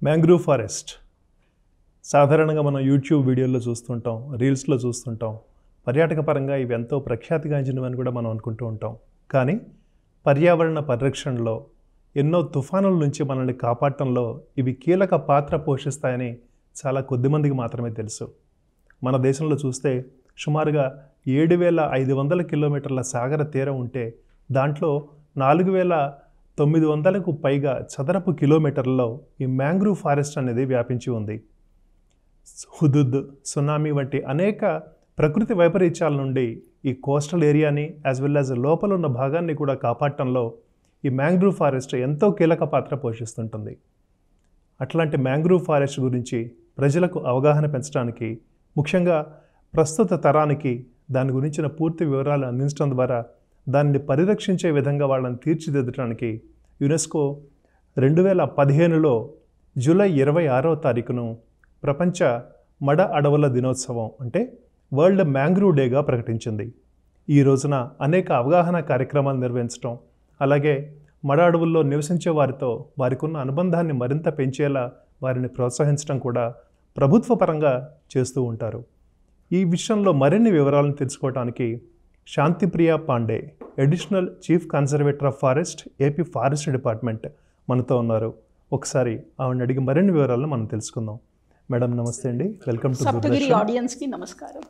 Mangrove forest సాధారణంగా మనం YouTube వీడియోల్లో చూస్తుంటాం, రీల్స్లో చూస్తుంటాం. పర్యాటక పరంగా ఇవి ఎంతో ప్రఖ్యాతిగాంచినవని కూడా మనం అనుకుంటూ ఉంటాం. కానీ పర్యావరణ పరిరక్షణలో ఎన్నో తుఫానుల నుంచి మనల్ని కాపాడటంలో ఇవి కీలక పాత్ర పోషిస్తాయని చాలా కొద్దిమందికి మాత్రమే తెలుసు. మన దేశంలో చూస్తే సుమారుగా 7,500 కిలోమీటర్ల సాగర తీరం ఉంటే దాంట్లో 4,900కు పైగా చదరపు కిలోమీటర్లలో ఈ మ్యాంగ్రూవ్ ఫారెస్ట్ అనేది వ్యాపించి ఉంది. హుదుద్, సునామీ వంటి అనేక ప్రకృతి వైపరీత్యాల నుండి ఈ కోస్టల్ ఏరియాని యాజ్ వెల్ యాజ్ లోపల ఉన్న భాగాన్ని కూడా కాపాడటంలో ఈ మ్యాంగ్రూవ్ ఫారెస్ట్ ఎంతో కీలక పాత్ర పోషిస్తుంటుంది. అట్లాంటి మ్యాంగ్రూవ్ ఫారెస్ట్ గురించి ప్రజలకు అవగాహన పెంచడానికి, ముఖ్యంగా ప్రస్తుత తరానికి దాని గురించిన పూర్తి వివరాలు అందించడం ద్వారా దాన్ని పరిరక్షించే విధంగా వాళ్ళని తీర్చిదిద్దడానికి యునెస్కో 2015లో జూలై 26వ తారీఖును ప్రపంచ మడ అడవుల దినోత్సవం అంటే వరల్డ్ మ్యాంగ్రూవ్ డేగా ప్రకటించింది. ఈ రోజున అనేక అవగాహన కార్యక్రమాలు నిర్వహించడం, అలాగే మడ అడవుల్లో నివసించే వారితో వారికి ఉన్న అనుబంధాన్ని మరింత పెంచేలా వారిని ప్రోత్సహించడం కూడా ప్రభుత్వ పరంగా చేస్తూ ఉంటారు. ఈ విషయంలో మరిన్ని వివరాలను తెలుసుకోవడానికి Shantipriya Pandey, additional chief conservator of forest, AP forest department మనతో ఉన్నారు. ఒకసారి ఆవిడని అడిగి మరిన్ని వివరాలను మనం తెలుసుకుందాం. మేడం నమస్తే అండి, వెల్కమ్ టు సప్తగిరి ఆడియన్స్కి నమస్కారం.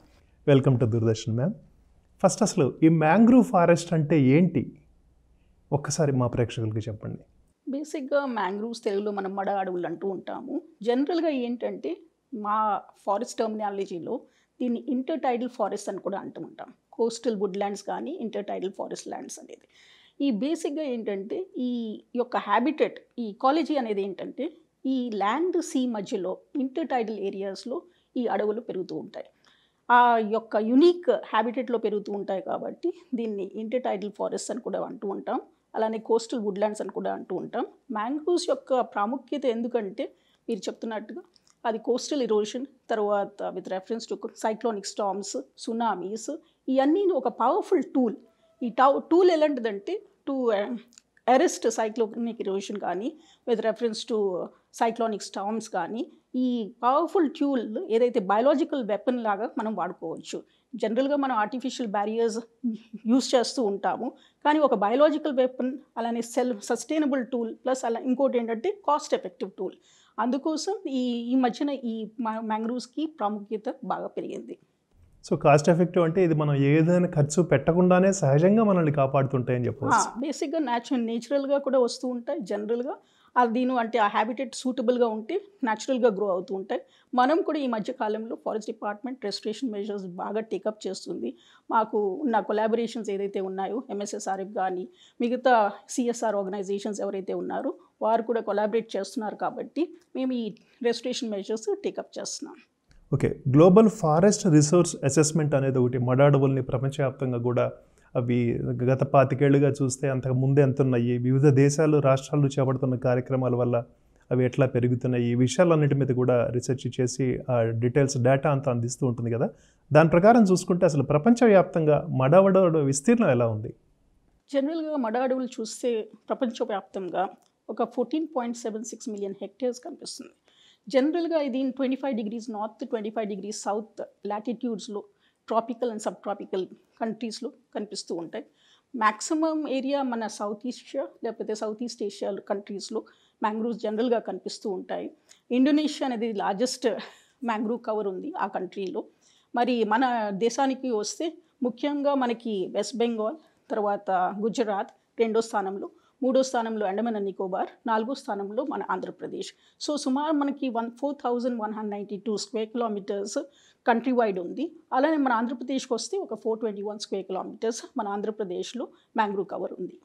Welcome to Doordarshan ma'am. First అసలు ఈ మ్యాంగ్రూవ్ ఫారెస్ట్ అంటే ఏంటి, ఒక్కసారి మా ప్రేక్షకులకి చెప్పండి. బేసిక్గా మ్యాంగ్రూవ్స్ తెలుగులో మనం మడ అడవులు అంటూ ఉంటాము. జనరల్గా ఏంటంటే మా ఫారెస్ట్ టర్మినాలజీలో దీన్ని ఇంటర్ టైడల్ ఫారెస్ట్ అని కూడా అంటూ ఉంటాం. కోస్టల్ వుడ్ ల్యాండ్స్ కానీ ఇంటర్ టైడల్ ఫారెస్ట్ ల్యాండ్స్ అనేది ఈ బేసిక్గా ఏంటంటే ఈ యొక్క హ్యాబిటెట్, ఈ ఇకాలజీ అనేది ఏంటంటే ఈ ల్యాండ్ సీ మధ్యలో ఇంటర్ టైడల్ ఏరియాస్లో ఈ అడవులు పెరుగుతూ ఉంటాయి. ఆ యొక్క యునిక్ హ్యాబిటెట్లో పెరుగుతూ ఉంటాయి కాబట్టి దీన్ని ఇంటర్ టైడల్ ఫారెస్ట్ అని కూడా అంటూ ఉంటాం. అలానే కోస్టల్ వుడ్లాండ్స్ అని కూడా అంటూ ఉంటాం. మ్యాంగ్రూవ్స్ యొక్క ప్రాముఖ్యత ఎందుకంటే మీరు చెప్తున్నట్టుగా అది కోస్టల్ ఇరోషన్, తర్వాత with reference to cyclonic storms, tsunamis, ఇవన్నీ ఒక పవర్ఫుల్ టూల్. ఈ టూల్ ఎలాంటిదంటే టు అరెస్ట్ సైక్లోనిక్ ఇరోషన్ కానీ with reference to cyclonic storms కానీ ఈ పవర్ఫుల్ టూల్ ఏదైతే బయాలజికల్ వెపన్ లాగా మనం వాడుకోవచ్చు. జనరల్గా మనం ఆర్టిఫిషియల్ బ్యారియర్స్ యూస్ చేస్తూ ఉంటాము, కానీ ఒక బయాలజికల్ వెపన్, అలానే సస్టైనబుల్ టూల్, ప్లస్ అలా ఇంకోటి ఏంటంటే కాస్ట్ ఎఫెక్టివ్ టూల్. అందుకోసం ఈ మధ్యన ఈ మ్యాంగ్రూవ్స్కి ప్రాముఖ్యత బాగా పెరిగింది. సో కాస్ట్ ఎఫెక్టివ్ అంటే ఇది మనం ఏదైనా ఖర్చు పెట్టకుండానే సహజంగా మనల్ని కాపాడుతుంటాయని చెప్పవచ్చు. బేసిక్గా నేచురల్గా కూడా వస్తూ ఉంటాయి. జనరల్గా అది అంటే ఆ హ్యాబిటెట్ సూటబుల్గా ఉంటే న్యాచురల్గా గ్రో అవుతూ ఉంటాయి. మనం కూడా ఈ మధ్య కాలంలో ఫారెస్ట్ డిపార్ట్మెంట్ రెస్టరేషన్ మెజర్స్ బాగా టేకప్ చేస్తుంది. మాకు ఉన్న కొలాబరేషన్స్ ఏదైతే ఉన్నాయో ఎంఎస్ఎస్ఆర్ఎఫ్ కానీ మిగతా సిఎస్ఆర్ ఆర్గనైజేషన్స్ ఎవరైతే ఉన్నారో వారు కూడా కొలాబరేట్ చేస్తున్నారు కాబట్టి మేము ఈ రెస్టరేషన్ మెజర్స్ టేకప్ చేస్తున్నాం. Okay, global forest resource assessment అనేది ఒకటి. మడ అడవుల్ని ప్రపంచవ్యాప్తంగా కూడా అవి గత 25 ఏళ్ళుగా చూస్తే అంతకు ముందే ఎంత ఉన్నాయి, వివిధ దేశాలు రాష్ట్రాలు చేపడుతున్న కార్యక్రమాల వల్ల అవి ఎట్లా పెరుగుతున్నాయి, ఈ విషయాలన్నిటి మీద కూడా రీసెర్చ్ చేసి ఆ డీటెయిల్స్ డేటా అంతా అందిస్తూ ఉంటుంది కదా. దాని ప్రకారం చూసుకుంటే అసలు ప్రపంచవ్యాప్తంగా మడ అడవుల విస్తీర్ణం ఎలా ఉంది? జనరల్గా మడ అడవులు చూస్తే ప్రపంచవ్యాప్తంగా ఒక 14.76 మిలియన్ హెక్టేర్స్ కనిపిస్తుంది. జనరల్గా ఇది 25 డిగ్రీస్ నార్త్, 25 డిగ్రీస్ సౌత్ లాటిట్యూడ్స్లో ట్రాపికల్ అండ్ సబ్ ట్రాపికల్ కంట్రీస్లో కనిపిస్తూ ఉంటాయి. మ్యాక్సిమం ఏరియా మన సౌత్ ఏషియా లేకపోతే సౌత్ ఈస్ట్ ఏషియా కంట్రీస్లో మ్యాంగ్రూవ్స్ జనరల్గా కనిపిస్తూ ఉంటాయి. ఇండోనేషియా అనేది లార్జెస్ట్ మ్యాంగ్రూవ్ కవర్ ఉంది ఆ కంట్రీలో. మరి మన దేశానికి వస్తే ముఖ్యంగా మనకి వెస్ట్ బెంగాల్, తర్వాత గుజరాత్ 2వ స్థానంలో, 3వ స్థానంలో అండమాన్ అండ్ నికోబార్, 4వ స్థానంలో మన ఆంధ్రప్రదేశ్. సో సుమారు మనకి 4,192 స్క్వేర్ కిలోమీటర్స్ కంట్రీ వైడ్ ఉంది. అలానే మన ఆంధ్రప్రదేశ్కి వస్తే ఒక 421 స్క్వేర్ కిలోమీటర్స్ మన ఆంధ్రప్రదేశ్లో మ్యాంగ్రూవ్ కవర్ ఉంది.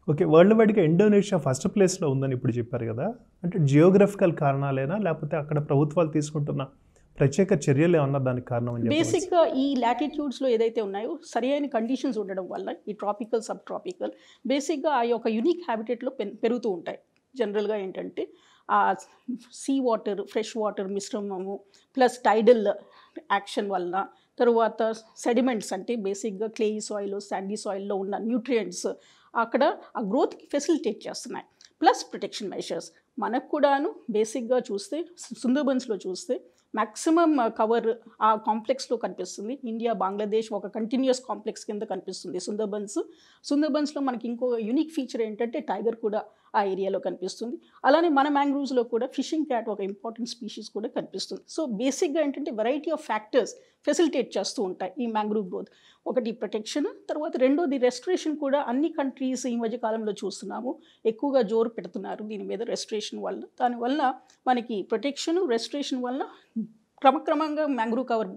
ఓకే, వరల్డ్ వైడ్గా ఇండోనేషియా ఫస్ట్ ప్లేస్లో ఉందని ఇప్పుడు చెప్పారు కదా. అంటే జియోగ్రఫికల్ కారణాలేనా, లేకపోతే అక్కడ ప్రభుత్వాలు తీసుకుంటున్న ప్రత్యేక చర్యలు ఏమన్నా దానికి కారణం? బేసిక్గా ఈ లాటిట్యూడ్స్లో ఏదైతే ఉన్నాయో సరి అయిన కండిషన్స్ ఉండడం వల్ల ఈ ట్రాపికల్, సబ్ ట్రాపికల్ బేసిక్గా ఆ యొక్క యునిక్ హ్యాబిటెట్లో పెరుగుతూ ఉంటాయి. జనరల్గా ఏంటంటే ఆ సీ వాటర్, ఫ్రెష్ వాటర్ మిశ్రమము ప్లస్ టైడల్ యాక్షన్ వలన, తరువాత సెడిమెంట్స్ అంటే బేసిక్గా క్లేయి సాయిల్, శాండీ సాయిల్లో ఉన్న న్యూట్రియంట్స్ అక్కడ ఆ గ్రోత్కి ఫెసిలిటేట్ చేస్తున్నాయి. Plus protection measures. మనకు కూడాను బేసిక్గా చూస్తే సుందర్బన్స్లో చూస్తే మ్యాక్సిమం కవర్ ఆ కాంప్లెక్స్లో కనిపిస్తుంది. ఇండియా బంగ్లాదేశ్ ఒక కంటిన్యూస్ కాంప్లెక్స్ కింద కనిపిస్తుంది సుందర్బన్స్లో మనకి ఇంకో యూనిక్ ఫీచర్ ఏంటంటే టైగర్ కూడా ఆ ఏరియాలో కనిపిస్తుంది. అలానే మన మ్యాంగ్రూవ్స్లో కూడా ఫిషింగ్ క్యాట్ ఒక ఇంపార్టెంట్ స్పీషీస్ కూడా కనిపిస్తుంది. సో బేసిక్గా ఏంటంటే వెరైటీ ఆఫ్ ఫ్యాక్టర్స్ ఫెసిలిటేట్ చేస్తూ ఉంటాయి ఈ మ్యాంగ్రూవ్ గ్రోత్. ఒకటి ప్రొటెక్షన్, తర్వాత రెండోది రెస్టరేషన్ కూడా అన్ని కంట్రీస్ ఈ మధ్య కాలంలో చూస్తున్నాము ఎక్కువగా జోరు పెడుతున్నారు దీని మీద రెస్టరేషన్ వల్ల. దానివల్ల మనకి ప్రొటెక్షన్ రెస్టరేషన్ వల్ల క్రమక్రమంగా మ్యాంగ్రూవ్ కవర్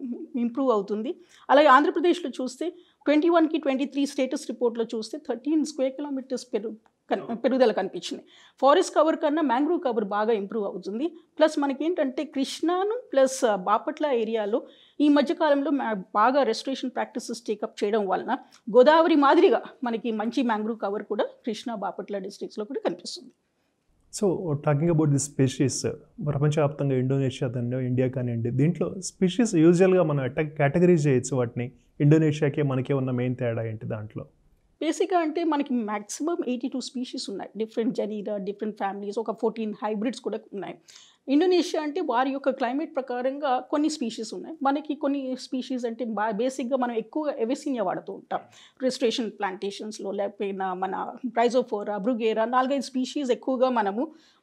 ఇంప్రూవ్ అవుతుంది. అలాగే ఆంధ్రప్రదేశ్లో చూస్తే 21కి 23 స్టేటస్ రిపోర్ట్లో చూస్తే 13 స్క్వేర్ కిలోమీటర్స్ పెరుగుదల కనిపించింది. ఫారెస్ట్ కవర్ కన్నా మ్యాంగ్రూవ్ కవర్ బాగా ఇంప్రూవ్ అవుతుంది. ప్లస్ మనకేంటంటే కృష్ణాను ప్లస్ బాపట్ల ఏరియాలో ఈ మధ్యకాలంలో బాగా రెస్టరేషన్ ప్రాక్టీసెస్ టేకప్ చేయడం వలన గోదావరి మాదిరిగా మనకి మంచి మ్యాంగ్రూవ్ కవర్ కూడా కృష్ణా బాపట్ల డిస్ట్రిక్ట్స్లో కూడా కనిపిస్తుంది. So talking about the species, ప్రపంచవ్యాప్తంగా ఇండోనేషియా ఇండియా కానివ్వండి, దీంట్లో స్పీషీస్ యూజువల్గా మనం కేటగరీజ్ చేయొచ్చు వాటిని. ఇండోనేషియాకి మనకే ఉన్న మెయిన్ తేడా ఏంటి దాంట్లో? బేసిక్గా అంటే మనకి మ్యాక్సిమం 82 స్పీషీస్ ఉన్నాయి. డిఫరెంట్ జెనీరా, డిఫరెంట్ ఫ్యామిలీస్, ఒక 14 హైబ్రిడ్స్ కూడా ఉన్నాయి. ఇండోనేషియా అంటే వారి యొక్క క్లైమేట్ ప్రకారంగా కొన్ని స్పీషీస్ ఉన్నాయి. మనకి కొన్ని స్పీషీస్ అంటే బేసిక్గా మనం ఎక్కువగా ఎవెసీనియా వాడుతూ ఉంటాం రెస్టరేషన్ ప్లాంటేషన్స్లో, లేకపోయినా మన రైజోఫోరా, బ్రుగేరా 4-5 స్పీషీస్ ఎక్కువగా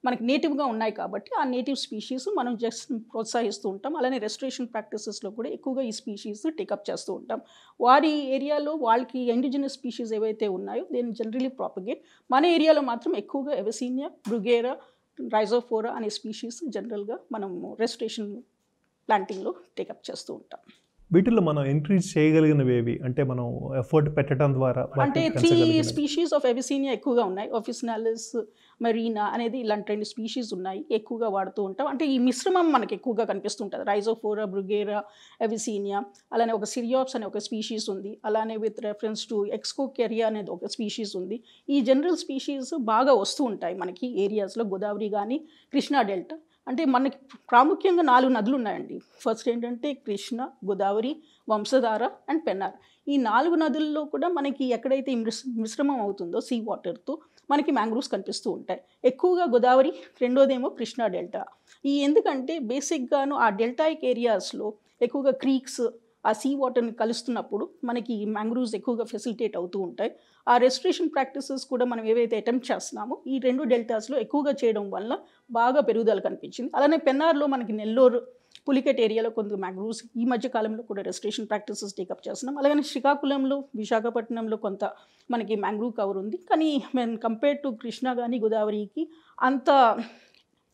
మనకి నేటివ్గా ఉన్నాయి కాబట్టి ఆ నేటివ్ స్పీషీస్ మనం జస్ట్ ప్రోత్సహిస్తూ ఉంటాం. అలానే రెస్టరేషన్ ప్రాక్టీసెస్లో కూడా ఎక్కువగా ఈ స్పీషీస్ టేకప్ చేస్తూ ఉంటాం. వారి ఏరియాలో వాళ్ళకి ఇండిజినస్ స్పీషీస్ ఏవైతే ఉన్నాయో దీన్ని జనరలీ ప్రాపగేట్. మన ఏరియాలో మాత్రం ఎక్కువగా ఎవెసీనియా, బ్రుగేరా, రైజోఫోరా అనే స్పీషీస్ జనరల్గా మనము రెస్టరేషన్ ప్లాంటింగ్లో టేకప్ చేస్తూ ఉంటాం. వీటిలో మనం ఇంక్రీజ్ చేయగలిగినవి ఏవి? అంటే మనం ఎఫర్ట్ పెట్టడం ద్వారా అంటే 3 స్పీషీస్ ఆఫ్ ఎవెసీనియా ఎక్కువగా ఉన్నాయి. ఆఫిసినాలిస్, మెరీనా అనేది ఇలాంటి 2 స్పీషీస్ ఉన్నాయి, ఎక్కువగా వాడుతూ ఉంటాం. అంటే ఈ మిశ్రమం మనకి ఎక్కువగా కనిపిస్తుంటుంది. రైజోఫోరా, బ్రుగేరా, ఎవెసీనియా, అలానే ఒక సిరియాప్స్ అనే ఒక స్పీషీస్ ఉంది. అలానే విత్ రెఫరెన్స్ టు ఎక్స్కోకెరియా అనేది ఒక స్పీషీస్ ఉంది. ఈ జనరల్ స్పీషీస్ బాగా వస్తూ ఉంటాయి మనకి ఏరియాస్లో, గోదావరి కానీ కృష్ణా డెల్టా. అంటే మనకి ప్రాముఖ్యంగా 4 నదులు ఉన్నాయండి. ఫస్ట్ ఏంటంటే కృష్ణ, గోదావరి, వంశధార అండ్ పెన్నార్. ఈ 4 నదుల్లో కూడా మనకి ఎక్కడైతే మిశ్రమం అవుతుందో సీ వాటర్తో మనకి మ్యాంగ్రూవ్స్ కనిపిస్తూ ఉంటాయి. ఎక్కువగా గోదావరి, రెండోదేమో కృష్ణా డెల్టా. ఎందుకంటే బేసిక్గాను ఆ డెల్టాయిక్ ఏరియాస్లో ఎక్కువగా క్రీక్స్ ఆ సీ వాటర్ని కలుస్తున్నప్పుడు మనకి మ్యాంగ్రూవ్స్ ఎక్కువగా ఫెసిలిటేట్ అవుతూ ఉంటాయి. ఆ రెస్టరేషన్ ప్రాక్టీసెస్ కూడా మనం ఏవైతే అటెంప్ట్ చేస్తున్నామో ఈ 2 డెల్టాస్లో ఎక్కువగా చేయడం వల్ల బాగా పెరుగుదల కనిపించింది. అలానే పెన్నార్లో మనకి నెల్లూరు, పులికెట్ ఏరియాలో కొంత మ్యాంగ్రూవ్స్ ఈ మధ్య కాలంలో కూడా రెస్టరేషన్ ప్రాక్టీసెస్ టేకప్ చేస్తున్నాం. అలాగే శ్రీకాకుళంలో, విశాఖపట్నంలో కొంత మనకి మ్యాంగ్రూవ్ కవర్ ఉంది. కానీ కంపేర్ టు కృష్ణా కానీ గోదావరికి అంత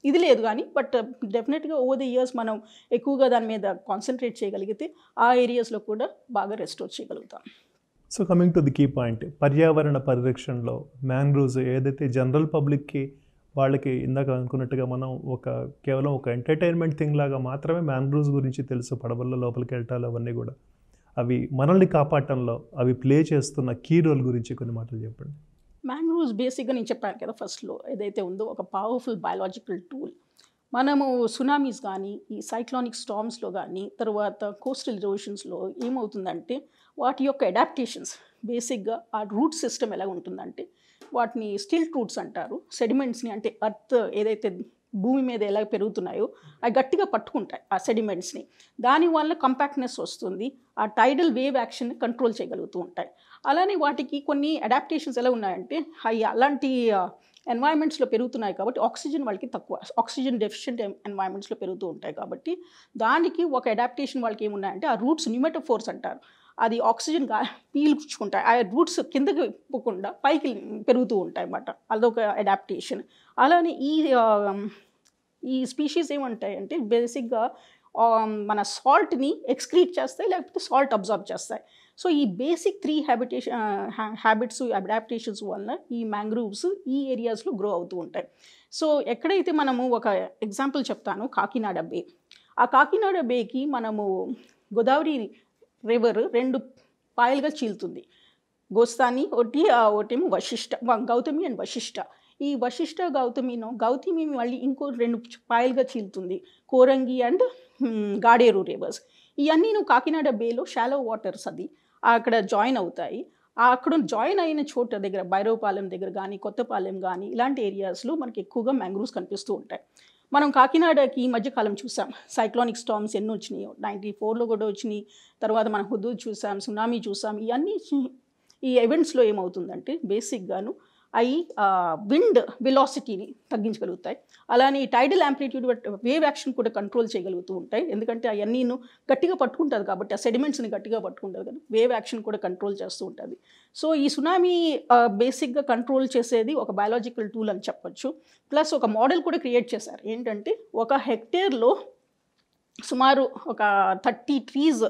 ఇది లేదు కానీ, బట్ డెఫినెట్గా ఓవర్ ది ఇయర్స్ మనం ఎక్కువగా దాని మీద కాన్సన్ట్రేట్ చేయగలిగితే ఆ ఏరియాస్లో కూడా బాగా రెస్టోర్ చేయగలుగుతాం. So coming to the key point, పర్యావరణ పరిరక్షణలో మ్యాంగ్రూవ్స్ ఏదైతే జనరల్ పబ్లిక్కి వాళ్ళకి ఇందాక అనుకున్నట్టుగా మనం కేవలం ఒక ఎంటర్టైన్మెంట్ థింగ్ లాగా మాత్రమే మ్యాంగ్రూవ్స్ గురించి తెలుసు, పడవల్లో లోపలికి వెళ్ళటాలు అవన్నీ కూడా, అవి మనల్ని కాపాడటంలో అవి ప్లే చేస్తున్న కీ రోల్ గురించి కొన్ని మాటలు చెప్పండి. మ్యాంగ్రూవ్స్ బేసిక్గా నేను చెప్పాను కదా ఫస్ట్లో ఏదైతే ఉందో ఒక పవర్ఫుల్ బయాలజికల్ టూల్. మనము సునామీస్ కానీ, ఈ సైక్లానిక్ స్టార్మ్స్లో కానీ, తర్వాత కోస్టల్ ఎరోషన్స్లో ఏమవుతుందంటే వాటి యొక్క అడాప్టేషన్స్ బేసిక్గా ఆ రూట్ సిస్టమ్ ఎలా ఉంటుందంటే వాటిని స్టిల్ట్ రూట్స్ అంటారు. సెడిమెంట్స్ని అంటే అర్త్ ఏదైతే భూమి మీద ఎలా పెరుగుతున్నాయో అవి గట్టిగా పట్టుకుంటాయి ఆ సెడిమెంట్స్ని. దానివల్ల కంపాక్ట్నెస్ వస్తుంది. ఆ టైడల్ వేవ్ యాక్షన్ని కంట్రోల్ చేయగలుగుతూ ఉంటాయి. అలానే వాటికి కొన్ని అడాప్టేషన్స్ ఎలా ఉన్నాయంటే అవి అలాంటి ఎన్వైరన్మెంట్స్లో పెరుగుతున్నాయి కాబట్టి ఆక్సిజన్ వాళ్ళకి తక్కువ, ఆక్సిజన్ డెఫిషియెంట్ ఎన్వైరన్మెంట్స్లో పెరుగుతూ ఉంటాయి కాబట్టి దానికి ఒక అడాప్టేషన్ వాళ్ళకి ఏమున్నాయంటే ఆ రూట్స్ న్యూమెటోఫోర్స్ అంటారు. అది ఆక్సిజన్ పీల్చుకుంటాయి. ఆ రూట్స్ కిందకి పోకుండా పైకి పెరుగుతూ ఉంటాయి అన్నమాట. అదొక అడాప్టేషన్. అలానే ఈ స్పీషీస్ ఏమంటాయంటే బేసిక్గా మన సాల్ట్ని ఎక్స్క్రీట్ చేస్తాయి, లేకపోతే సాల్ట్ అబ్జార్బ్ చేస్తాయి. సో ఈ బేసిక్ 3 హ్యాబిట్స్ అడాప్టేషన్స్ వలన ఈ మ్యాంగ్రూవ్స్ ఈ ఏరియాస్లో గ్రో అవుతూ ఉంటాయి. సో ఎక్కడైతే మనము ఒక ఎగ్జాంపుల్ చెప్తాను, కాకినాడ బే. ఆ కాకినాడ బేకి మనము గోదావరి రివర్ 2 పాయలుగా చీలుతుంది. గోస్తాని ఒకటేమో వశిష్ట, గౌతమి అండ్ వశిష్ట. ఈ వశిష్ట గౌతమి మళ్ళీ ఇంకో 2 పాయలుగా చీలుతుంది, కోరంగి అండ్ గాడేరు రివర్స్. ఇవన్నీ కాకినాడ బేలో షాలో వాటర్స్ అది అక్కడ జాయిన్ అవుతాయి. అక్కడ జాయిన్ అయిన చోట దగ్గర భైరవపాలెం దగ్గర కానీ కొత్తపాలెం కానీ ఇలాంటి ఏరియాస్లో మనకి ఎక్కువగా మ్యాంగ్రూవ్స్ కనిపిస్తూ ఉంటాయి. మనం కాకినాడకి ఈ మధ్యకాలం చూసాం, సైక్లానిక్ స్టార్మ్స్ ఎన్ని వచ్చినాయో, 94లో కూడా వచ్చినాయి. తర్వాత మనం హుదూద్ చూసాం, సునామీ చూసాం. ఇవన్నీ ఈ ఈవెంట్స్లో ఏమవుతుందంటే బేసిక్గాను అవి విండ్ వెలాసిటీని తగ్గించగలుగుతాయి. అలానే టైడల్ యాంప్లిట్యూడ్ వేవ్ యాక్షన్ కూడా కంట్రోల్ చేయగలుగుతూ ఉంటాయి. ఎందుకంటే అవన్నీ గట్టిగా పట్టుకుంటుంది కాబట్టి, ఆ సెడిమెంట్స్ని గట్టిగా పట్టుకుంటుంది కదా, వేవ్ యాక్షన్ కూడా కంట్రోల్ చేస్తూ ఉంటుంది. సో ఈ సునామీ బేసిక్గా కంట్రోల్ చేసేది ఒక బయాలజికల్ టూల్ అని చెప్పొచ్చు. ప్లస్ ఒక మోడల్ కూడా క్రియేట్ చేశారు. ఏంటంటే 1 హెక్టేర్లో సుమారు ఒక 30 ట్రీస్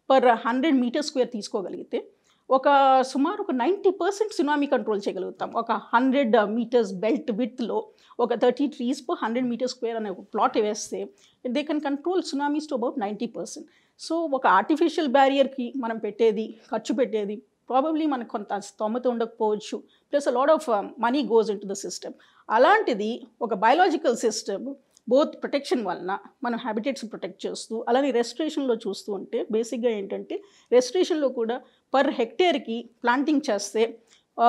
పర్ 100 మీటర్ స్క్వేర్ తీసుకోగలిగితే సుమారు ఒక 90% సునామీ కంట్రోల్ చేయగలుగుతాం. ఒక 100 మీటర్స్ బెల్ట్ విడ్త్లో ఒక 30 ట్రీస్ పర్ 100 మీటర్ స్క్వేర్ అనే ఒక ప్లాట్ వేస్తే they can control tsunamis to about 90%. So ఒక ఆర్టిఫిషియల్ బ్యారియర్కి మనం ఖర్చు పెట్టేది ప్రాబబ్లీ మనకు కొంత స్తోమత ఉండకపోవచ్చు. Plus lot of money goes in to the system. అలాంటిది ఒక బయాలజికల్ సిస్టమ్ బోత్ ప్రొటెక్షన్ వలన మనం హ్యాబిటేట్స్ ప్రొటెక్ట్ చేస్తూ, అలానే రెస్టరేషన్లో చూస్తూ ఉంటే బేసిక్గా ఏంటంటే రెస్టరేషన్లో కూడా పర్ హెక్టేర్కి ప్లాంటింగ్ చేస్తే